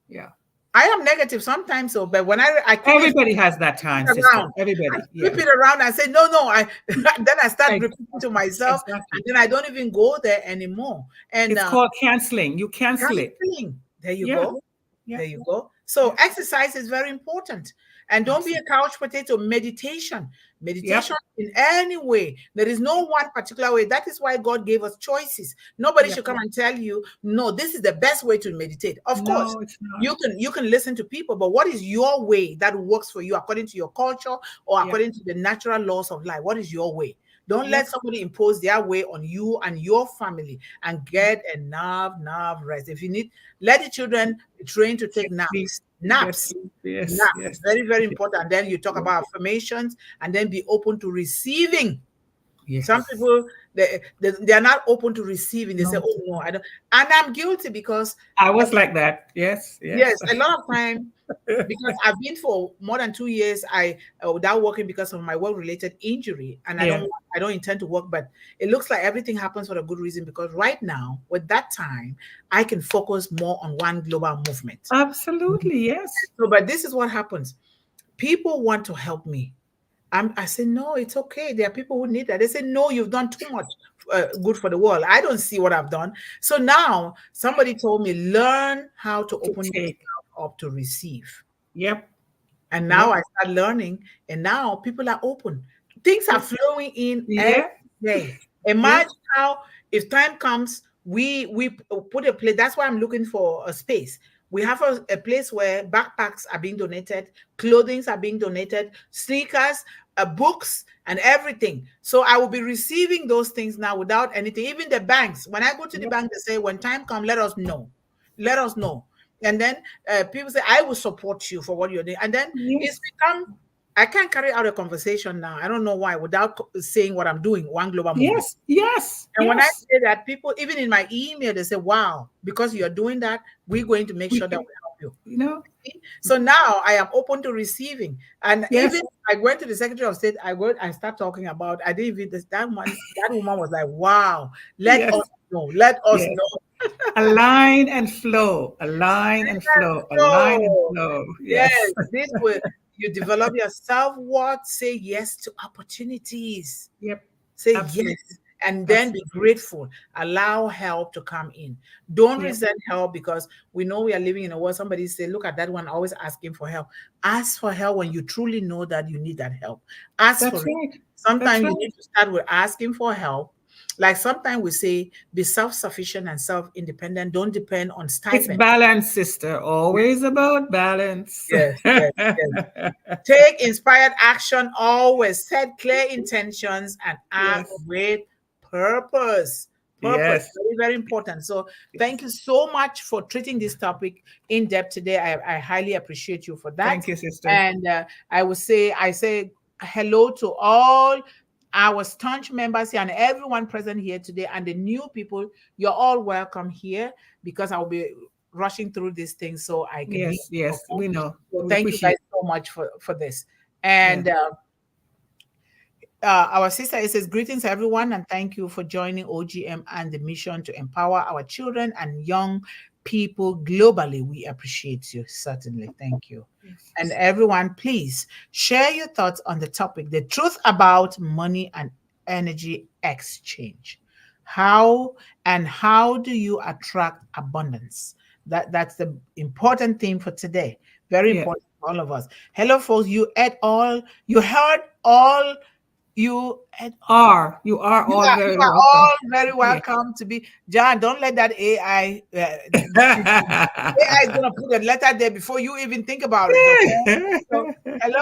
Yeah. I am negative sometimes, so but when I quickly flip Everybody has that time, it sister. around, I Everybody. flip Yes. it around and say, no, I then I start repeating to myself, and Exactly. then I don't even go there anymore. And It's called canceling. You cancel it. canceling. There you Yeah. go. Yeah. There you go. So Yeah. exercise is very important. And don't be a Absolutely. couch potato. Meditation. Yep. Meditation in any way. There is no one particular way. That is why God gave us choices. Nobody Yep. should come and tell you, no, this is the best way to meditate. Of course, No, it's you not. can listen to people, but what is your way that works for you according to your culture or Yep. according to the natural laws of life? What is your way? Don't let Yep. somebody impose their way on you and your family, and get a nerve rest. If you need, let the children be trained to take Get sleep. naps. Get Naps. sleep. Yes. Naps. Yes. Very, very Yes. important. Then you talk Yes. about affirmations, and then be open to receiving. Some Yes. people, they are not open to receiving. They say, No. oh no, I don't. And I'm guilty because I was like that. Yes. yes, Yes. a lot of time, because I've been for more than 2 years, I without working because of my work-related injury, and Yeah. I don't intend to work. But it looks like everything happens for a good reason, because right now, with that time, I can focus more on one global movement. Absolutely. Yes. So, but this is what happens. People want to help me. I say, no, it's okay. There are people who need that. They say, no, you've done too much good for the world. I don't see what I've done. So now somebody told me, learn how to To open yourself take. up to receive. Yep. And now Yep. I start learning, and now people are open. Things are Yep. flowing in every Yeah. day. Yeah. Imagine how, if time comes, we put a place. That's why I'm looking for a space. We have a place where backpacks are being donated, clothing are being donated, sneakers, books, and everything. So I will be receiving those things now without anything. Even the banks, when I go to the Yep. bank, they say, when time comes, let us know. Let us know. And then people say, I will support you for what you're doing. And then it's Yes. become, I can't carry out a conversation now. I don't know why, without saying what I'm doing, one global movement. Yes. Yes. And when I Yes. say that, people, even in my email, they say, wow, because you're doing that, we're going to make We sure that can. we help you. You know. So now I am open to receiving. And Yes. even I went to the Secretary of State, I start talking about, I didn't even, that woman was like, wow, let Yes. us know, let us Yes. know. Align and flow. Align and flow. Align and So, flow. yes, Yes. this will, you develop your self-worth, say yes to opportunities. Yep. Say yes, Absolutely. and then be Absolutely. grateful. Allow help to come in. Don't Yep. resent help, because we know we are living in a world. Somebody say, look at that one, always asking for help. Ask for help when you truly know that you need that help. Ask That's for it. right. That's Sometimes you right. need to start with asking for help. Like sometimes we say, be self-sufficient and self-independent. Don't depend on It's stipend. balance, sister. Always about balance. Yes, yes, yes. Take inspired action always. Set clear intentions and act Yes. with purpose. Purpose, Yes. very, very important. So, thank you so much for treating this topic in depth today. I highly appreciate you for that. Thank you, sister. And I say hello to all our staunch members here and everyone present here today, and the new people. You're all welcome here, because I'll be rushing through these things so I can meet Yes. you. Yes. Okay? We know. So We thank you guys appreciate. so much for this. Yeah. And our sister, it says, greetings everyone, and thank you for joining OGM and the mission to empower our children and young people globally. We appreciate you, certainly. Thank you. Yes. And everyone, please share your thoughts on the topic, the truth about money and energy exchange. How do you attract abundance? That's the important thing for today. Very Yeah. important for all of us. Hello, folks. You heard all You and You are you all are you very are all welcome. very Yeah. welcome to be John. Don't let that AI deceive you. AI is gonna put a letter there before you even think about it. Okay. So hello,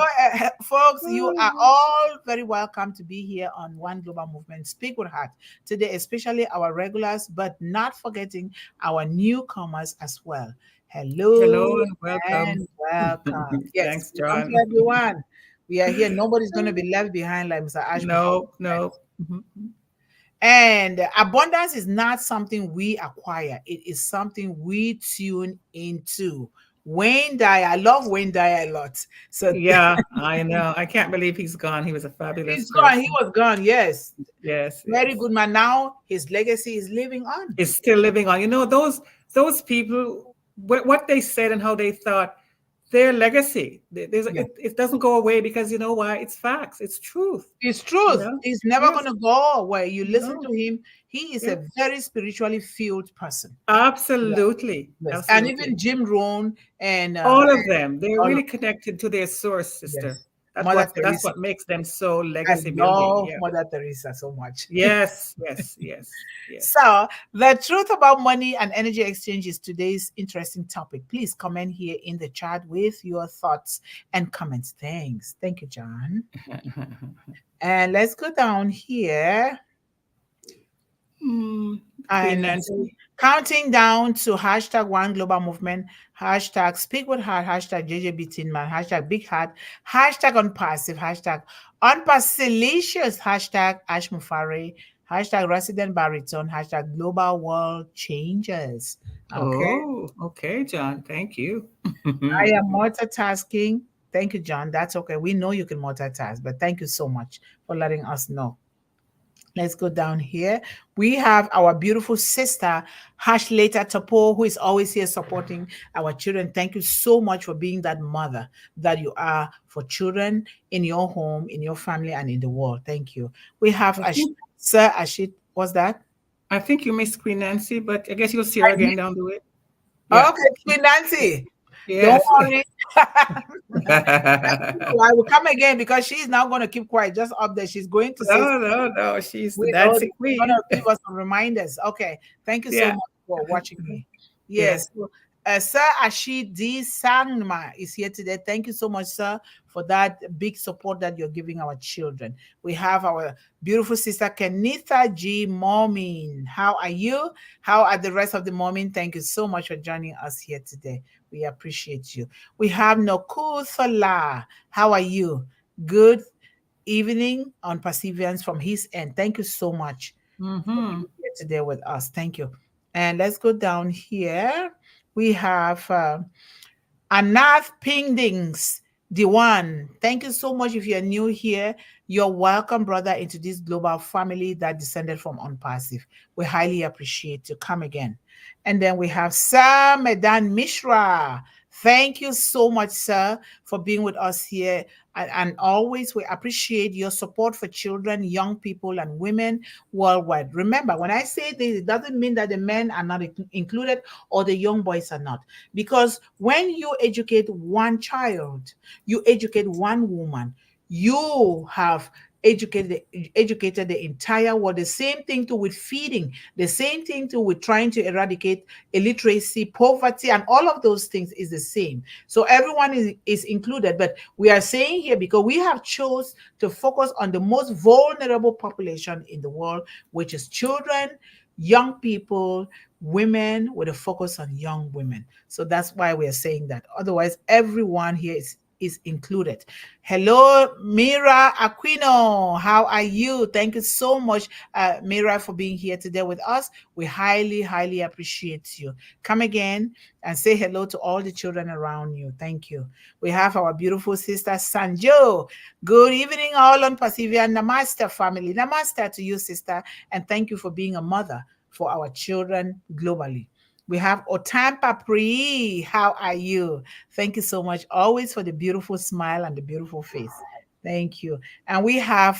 folks. You are all very welcome to be here on One Global Movement. Speak with Heart today, especially our regulars, but not forgetting our newcomers as well. Hello Hello and welcome. and welcome. Yes, Thanks, welcome to John. everyone. We are here. Nobody's going to be left behind, like Mr. Ashby always No, says. no. Mhm. And abundance is not something we acquire, it is something we tune into. Wayne Dyer, I love Wayne Dyer a lot. So Yeah, I know. I can't believe he's gone. He was a fabulous he's gone, he person. was gone, yes. Yes, Very yes. good man. Now his legacy is living on. Is still living on. Those people, what they said and how they thought, their legacy. Yeah. It doesn't go away because you know why? It's facts. It's truth. It's You truth. know. He's never Yes. going to go away. You listen No. to him, he is Yeah. a very spiritually filled person. Yeah. Absolutely. Yes. And Absolutely. even Jim Rohn All of them, they're all of really connected to their source, sister. yes. Mother That's Teresa. what makes them so I legacy building. love Yeah. Mother Teresa so much. Yes, yes, yes, yes. So, the truth about money and energy exchange is today's interesting topic. Please comment here in the chat with your thoughts and comments. Thanks. Thank you, John. And let's go down here Mm, Queen and say, Nancy. counting down to hashtag One Global Movement, hashtag Speak with Heart, hashtag JJB Tinman, hashtag Big Heart, hashtag Unpassive, hashtag Unpassilious, hashtag Ash Mufari, hashtag Resident Baritone, hashtag Global World Changes. Okay. Oh, okay, John. Thank you. I am multitasking. Thank you, John. That's okay. We know you can multitask, but thank you so much for letting us know. Let's go down here. We have our beautiful sister, Hashleta Tapo, who is always here supporting our children. Thank you so much for being that mother that you are for children in your home, in your family, and in the world. Thank you. We have I think Sir Ashit. What's that? I think you missed Queen Nancy, but I guess you'll see her again down the way. Yeah. Okay, Queen Nancy. Don't Yes. worry. I will come again because she's now going to keep quiet. Just up there. She's going to say, No, no, no. She's the we know dancing she's going to queen. give us some reminders. Okay. Thank you so Yeah. much for watching me. Yeah. Yes. So, Sir Ashid D. Sangma is here today. Thank you so much, sir, for that big support that you're giving our children. We have our beautiful sister, Kenitha G. Momin. How are you? How are the rest of the Momin? Thank you so much for joining us here today. We appreciate you. We have Noku Sola. How are you? Good evening on perseverance from his end. Thank you so much for Mm-hmm. being here today with us. Thank you. And let's go down here. We have Anath Pingdings, the one. Thank you so much. If you're new here, you're welcome, brother, into this global family that descended from Unpassive. We highly appreciate you. Come again. And then we have Sir Medan Mishra. Thank you so much, sir, for being with us here. And always we appreciate your support for children, young people, and women worldwide. Remember, when I say this, it doesn't mean that the men are not included or the young boys are not. Because when you educate one child, you educate one woman, you have educated the entire world. The same thing too with feeding, the same thing too with trying to eradicate illiteracy, poverty, and all of those things is the same. So everyone is included, but we are saying here because we have chose to focus on the most vulnerable population in the world, which is children, young people, women, with a focus on young women. So that's why we are saying that. Otherwise, everyone here is included. Hello, Mira Aquino. How are you? Thank you so much, Mira, for being here today with us. We highly, highly appreciate you. Come again and say hello to all the children around you. Thank you. We have our beautiful sister, Sanjo. Good evening, all on Pacific Namaste family. Namaste to you, sister. And thank you for being a mother for our children globally. We have Otampa Pri. How are you? Thank you so much, always, for the beautiful smile and the beautiful face. Thank you. And we have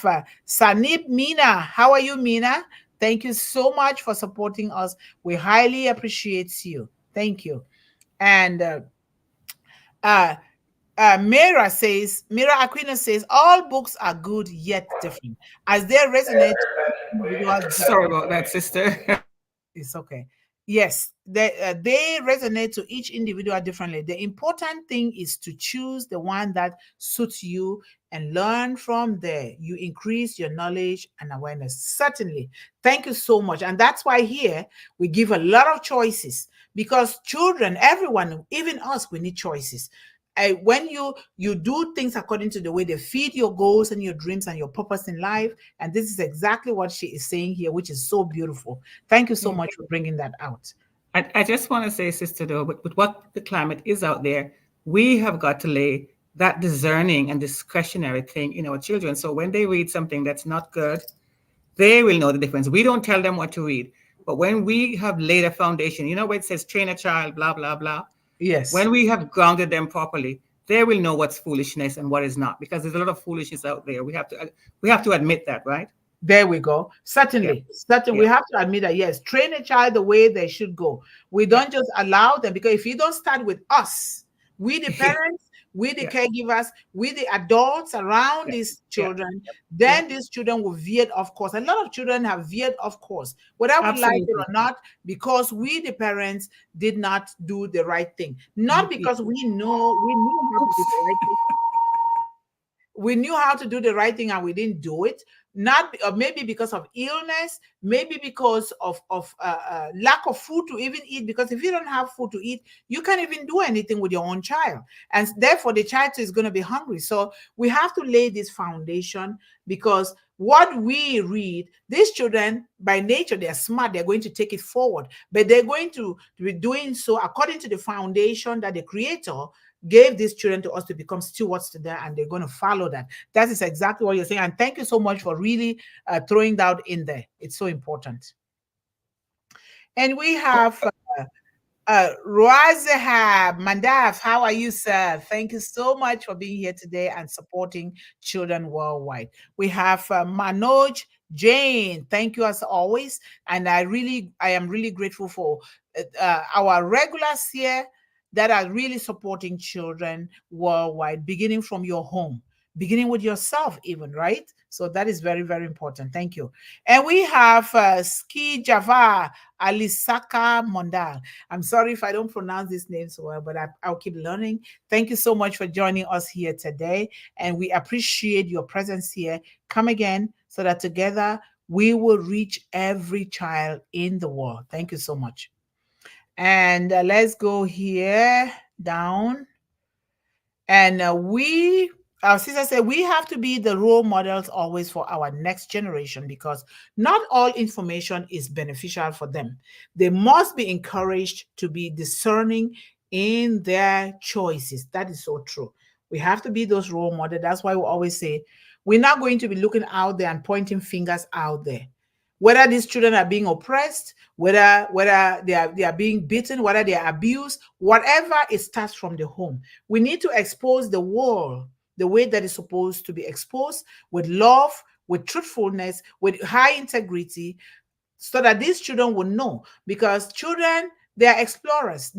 Sanib Mina. How are you, Mina? Thank you so much for supporting us. We highly appreciate you. Thank you. And uh, Mira Aquino says, all books are good yet different, as they resonate to individuals Sorry differently. about that, sister. It's okay. Yes, they resonate to each individual differently. The important thing is to choose the one that suits you and learn from there. You increase your knowledge and awareness. Certainly. Thank you so much. And that's why here we give a lot of choices, because children, everyone, even us, we need choices. When you do things according to the way they feed your goals and your dreams and your purpose in life, and this is exactly what she is saying here, which is so beautiful. Thank you so Yeah. much for bringing that out. I just want to say, sister, though, with what the climate is out there, we have got to lay that discerning and discretionary thing in our children. So when they read something that's not good, they will know the difference. We don't tell them what to read. But when we have laid a foundation, where it says train a child, blah, blah, blah, Yes. when we have grounded them properly, they will know what's foolishness and what is not, because there's a lot of foolishness out there. We have to admit that, right? There we go. Yeah. Certainly, certainly, Yeah. we have to admit that yes, train a child the way they should go. We Yeah. don't just allow them, because if you don't start with us, we the parents, we the Yeah. caregivers, we the adults around Yeah. these Yeah. children, Yeah. then these children will veer off course. A lot of children have veered off course, whether we like it Absolutely. or not, because we the parents did not do the right thing, not Yeah. because we knew how to do the right thing. We knew how to do the right thing and we didn't do it, not maybe because of illness, maybe because of lack of food to even eat, because if you don't have food to eat, you can't even do anything with your own child, and therefore the child is going to be hungry. So we have to lay this foundation, because what we read, these children by nature, they're smart, they're going to take it forward, but they're going to be doing so according to the foundation that the creator gave these children to us to become stewards to them, and they're going to follow that. That is exactly what you're saying. And thank you so much for really throwing that in there. It's so important. And we have Razahab Mandaf. How are you, sir? Thank you so much for being here today and supporting children worldwide. We have Manoj Jane. Thank you as always. And I am really grateful for our regulars here that are really supporting children worldwide, beginning from your home, beginning with yourself, even, right? So that is very, very important. Thank you. And we have Ski Java Alisaka Mondal. I'm sorry if I don't pronounce this name so well, but I'll keep learning. Thank you so much for joining us here today. And we appreciate your presence here. Come again so that together we will reach every child in the world. Thank you so much. And let's go here down. And our sister said, we have to be the role models always for our next generation, because not all information is beneficial for them. They must be encouraged to be discerning in their choices. That is so true. We have to be those role models. That's why we always say we're not going to be looking out there and pointing fingers out there. Whether these children are being oppressed, whether they are being beaten, whether they are abused, whatever, it starts from the home. We need to expose the world the way that is supposed to be exposed, with love, with truthfulness, with high integrity, so that these children will know. Because children, they are explorers.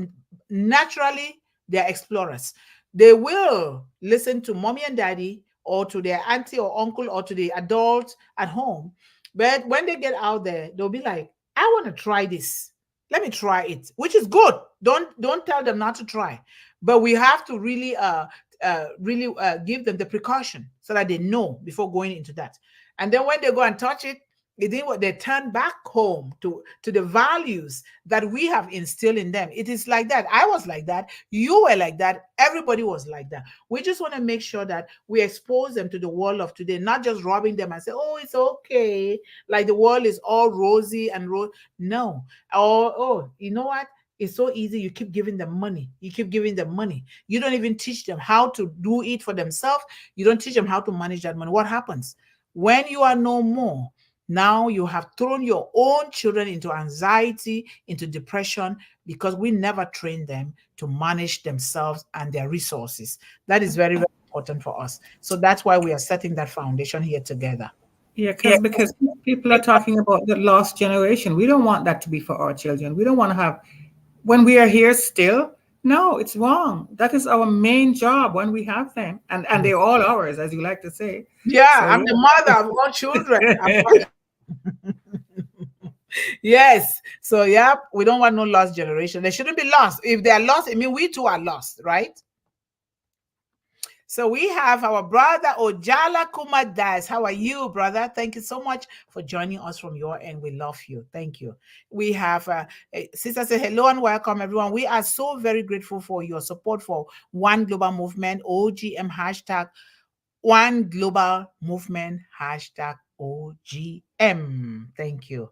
Naturally, they are explorers. They will listen to mommy and daddy, or to their auntie or uncle, or to the adult at home. But when they get out there, they'll be like, I want to try this. Let me try it, which is good. Don't tell them not to try. But we have to really give them the precaution so that they know before going into that. And then when they go and touch it, they turn back home to the values that we have instilled in them. It is like that. I was like that. You were like that. Everybody was like that. We just want to make sure that we expose them to the world of today, not just robbing them and say, oh, it's okay, like the world is all rosy and no. Oh, you know what? It's so easy. You keep giving them money. You keep giving them money. You don't even teach them how to do it for themselves. You don't teach them how to manage that money. What happens when you are no more? Now you have thrown your own children into anxiety, into depression, because we never trained them to manage themselves and their resources. That is very, very important for us. So that's why we are setting that foundation here together. Yeah, because people are talking about the lost generation. We don't want that to be for our children. We don't want to have, when we are here still, No, it's wrong. That is our main job when we have them, and they're all ours, as you like to say. Yeah, So I'm the mother. I've got children. Yes. So, yeah, we don't want no lost generation. They shouldn't be lost. If they are lost, I mean, we too are lost, right? So we have our brother Ojala Kumar Das. How are you, brother? Thank you so much for joining us from your end. We love you. Thank you. We have sister say hello and welcome, everyone. We are so very grateful for your support for One Global Movement OGM hashtag One Global Movement hashtag OGM. Thank you.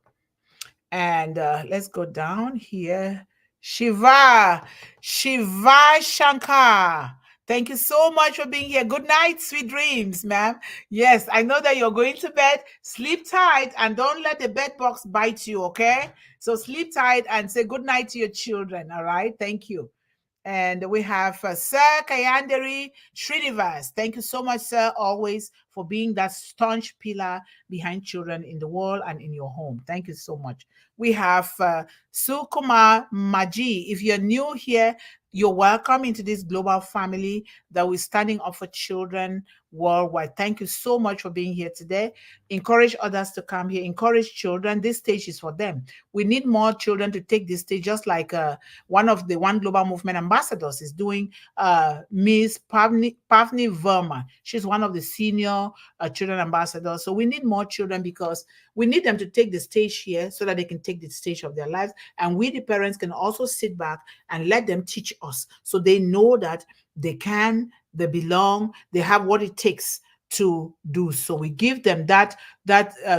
And let's go down here. Shiva Shankar. Thank you so much for being here. Good night, sweet dreams, ma'am. Yes, I know that you're going to bed. Sleep tight and don't let the bed box bite you, okay? So sleep tight and say good night to your children, all right? Thank you. And we have Sir Kayandari Srinivas. Thank you so much, sir, always for being that staunch pillar behind children in the world and in your home. Thank you so much. We have Sukumar Maji. If you're new here, you're welcome into this global family that we're standing up for children worldwide. Thank you so much for being here today. Encourage others to come here. Encourage children. This stage is for them. We need more children to take this stage, just like one of the One Global Movement ambassadors is doing, Miss Pavni Verma. She's one of the senior children ambassadors. So we need more children because we need them to take the stage here so that they can take the stage of their lives. And we, the parents, can also sit back and let them teach us so they know that they can, they belong, they have what it takes to do so. We give them that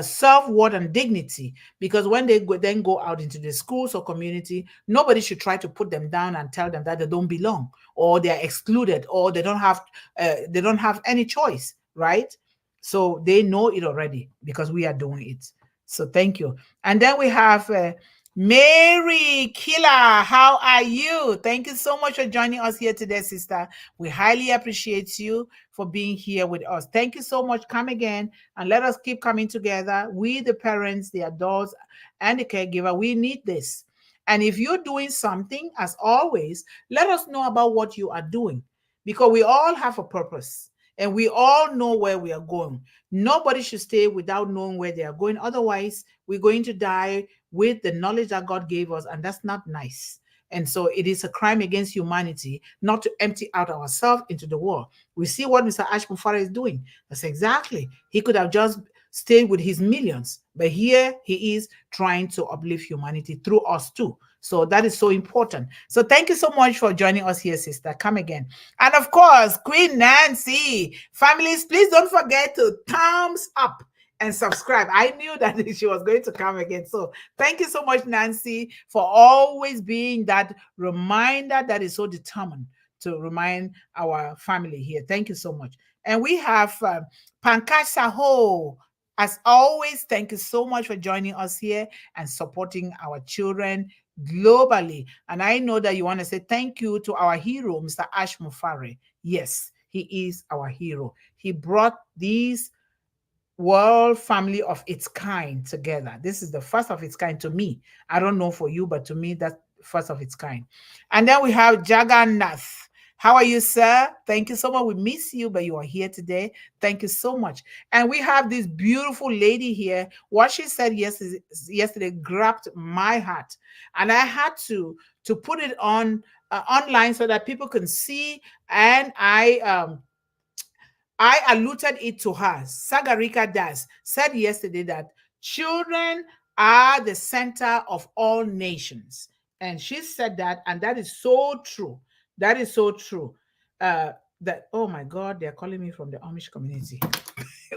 self-worth and dignity, because when they then go out into the schools or community, nobody should try to put them down and tell them that they don't belong or they're excluded or they don't have any choice, right? So they know it already because we are doing it. So thank you. And then we have Mary Killer. How are you? Thank you so much for joining us here today, sister. We highly appreciate you for being here with us. Thank you so much. Come again and let us keep coming together. We, the parents, the adults, and the caregiver, we need this. And if you're doing something, as always, let us know about what you are doing, because we all have a purpose and we all know where we are going. Nobody should stay without knowing where they are going. Otherwise, we're going to die with the knowledge that God gave us, and that's not nice. And so it is a crime against humanity not to empty out ourselves into the world. We see what Mr. Ashmufara is doing. That's exactly. He could have just stayed with his millions, but here he is trying to uplift humanity through us too. So that is so important. So thank you so much for joining us here, sister. Come again. And of course, Queen Nancy. Families, please don't forget to thumbs up and subscribe. I knew that she was going to come again. So thank you so much, Nancy, for always being that reminder that is so determined to remind our family here. Thank you so much. And we have Pankaj Saho. As always, thank you so much for joining us here and supporting our children globally. And I know that you want to say thank you to our hero, Mr. Ash Mufare. Yes, he is our hero. He brought these world family of its kind together. This is the first of its kind to me. I don't know for you, but to me, that's first of its kind. And then we have Jagannath. How are you, sir? Thank you so much. We miss you, but you are here today. Thank you so much. And we have this beautiful lady here. What she said yesterday grabbed my heart, and I had to put it on online so that people can see. And I alluded it to her. Sagarika Das said yesterday that children are the center of all nations. And she said that, and that is so true. That is so true. That, oh my God, they're calling me from the Amish community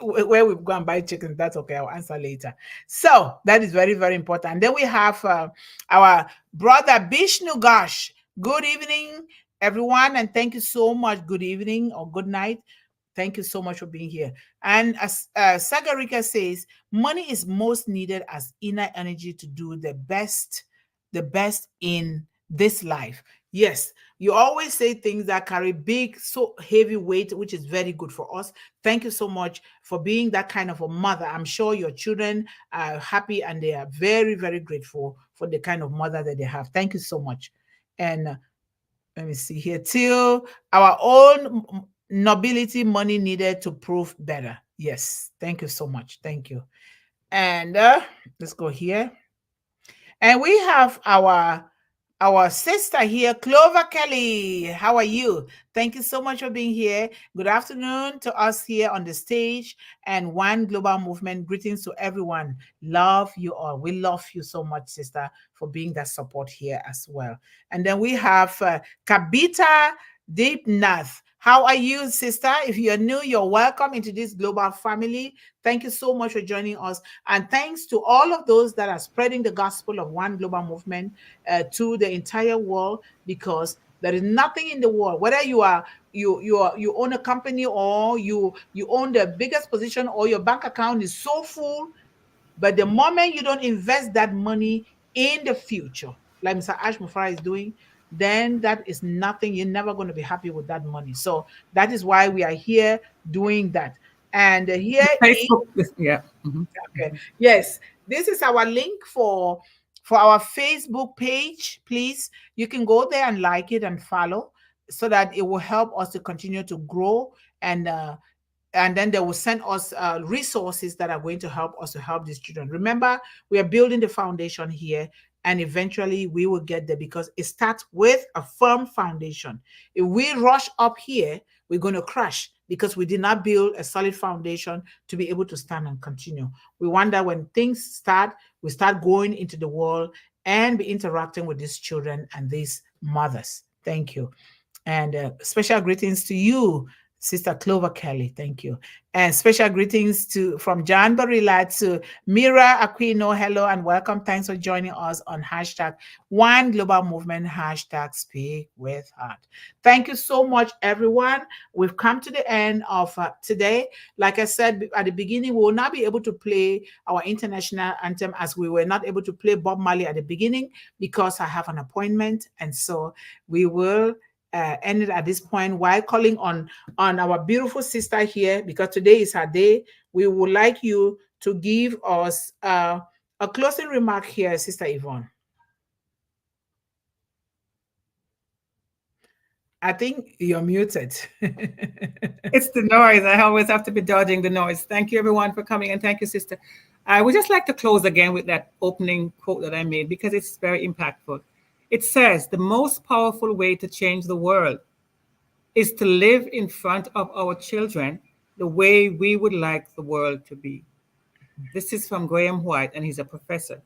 where we've gone buy chicken. That's okay. I'll answer later. So that is very, very important. And then we have our brother Bishnu Gash. Good evening, everyone. And thank you so much. Good evening or good night. Thank you so much for being here. And as Sagarika says, money is most needed as inner energy to do the best in this life. Yes, you always say things that carry big, so heavy weight, which is very good for us. Thank you so much for being that kind of a mother. I'm sure your children are happy and they are very, very grateful for the kind of mother that they have. Thank you so much. And Let me see here. Till our own nobility money needed to prove better. Yes. Thank you so much. Thank you. And let's go here. And we have our sister here, Clover Kelly. How are you? Thank you so much for being here. Good afternoon to us here on the stage and One Global Movement. Greetings to everyone. Love you all. We love you so much, sister, for being that support here as well. And then we have Kabita Deepnath. How are you, sister? If you're new, you're welcome into this global family. Thank you so much for joining us. And thanks to all of those that are spreading the gospel of One Global Movement to the entire world, because there is nothing in the world, whether you own a company or you own the biggest position or your bank account is so full, but the moment you don't invest that money in the future, like Mr. Ash Mufara is doing, then that is nothing. You're never going to be happy with that money. So that is why we are here doing that. And here is Facebook, yeah. okay. Yes, this is our link for our Facebook page. Please, you can go there and like it and follow so that it will help us to continue to grow, and then they will send us resources that are going to help us to help these children. Remember, we are building the foundation here, and eventually we will get there because it starts with a firm foundation. If we rush up here, we're going to crash because we did not build a solid foundation to be able to stand and continue. We want that when things start, we start going into the world and be interacting with these children and these mothers. Thank you. And special greetings to you, Sister Clover Kelly. Thank you. And special greetings from John Barilla to Mira Aquino. Hello and welcome. Thanks for joining us on hashtag One Global Movement, hashtag Speak with Heart. Thank you so much, everyone. We've come to the end of today. Like I said at the beginning, we will not be able to play our international anthem as we were not able to play Bob Marley at the beginning because I have an appointment. And so we will ended at this point while calling on our beautiful sister here, because today is her day. We would like you to give us a closing remark here, Sister Yvonne. I think you're muted. It's the noise. I always have to be dodging the noise. Thank you, everyone, for coming, and thank you, sister. I would just like to close again with that opening quote that I made because it's very impactful. It says, the most powerful way to change the world is to live in front of our children the way we would like the world to be. This is from Graham White, and he's a professor.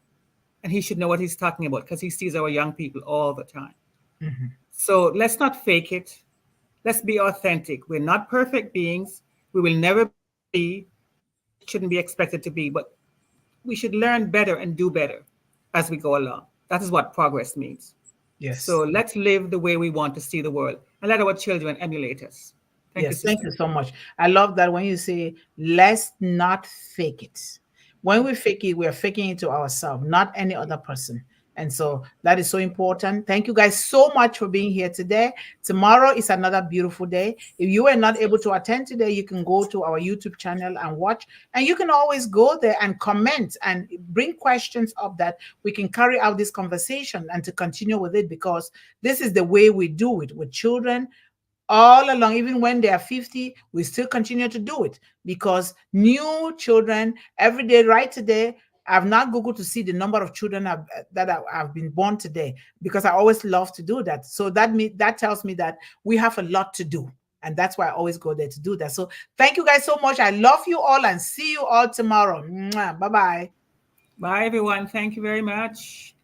And he should know what he's talking about because he sees our young people all the time. Mm-hmm. So let's not fake it. Let's be authentic. We're not perfect beings. We will never be, and we shouldn't be expected to be, but we should learn better and do better as we go along. That is what progress means. Yes. So let's live the way we want to see the world and let our children emulate us. Thank you, thank you so much. I love that when you say, let's not fake it. When we fake it, we are faking it to ourselves, not any other person. And so that is so important. Thank you guys so much for being here today. Tomorrow is another beautiful day. If you were not able to attend today, you can go to our YouTube channel and watch. And you can always go there and comment and bring questions up that we can carry out this conversation and to continue with it, because this is the way we do it with children. All along, even when they are 50, we still continue to do it because new children every day. Right today, I've not Googled to see the number of children that have been born today, because I always love to do that. So that tells me that we have a lot to do. And that's why I always go there to do that. So thank you guys so much. I love you all and see you all tomorrow. Bye-bye. Bye, everyone. Thank you very much.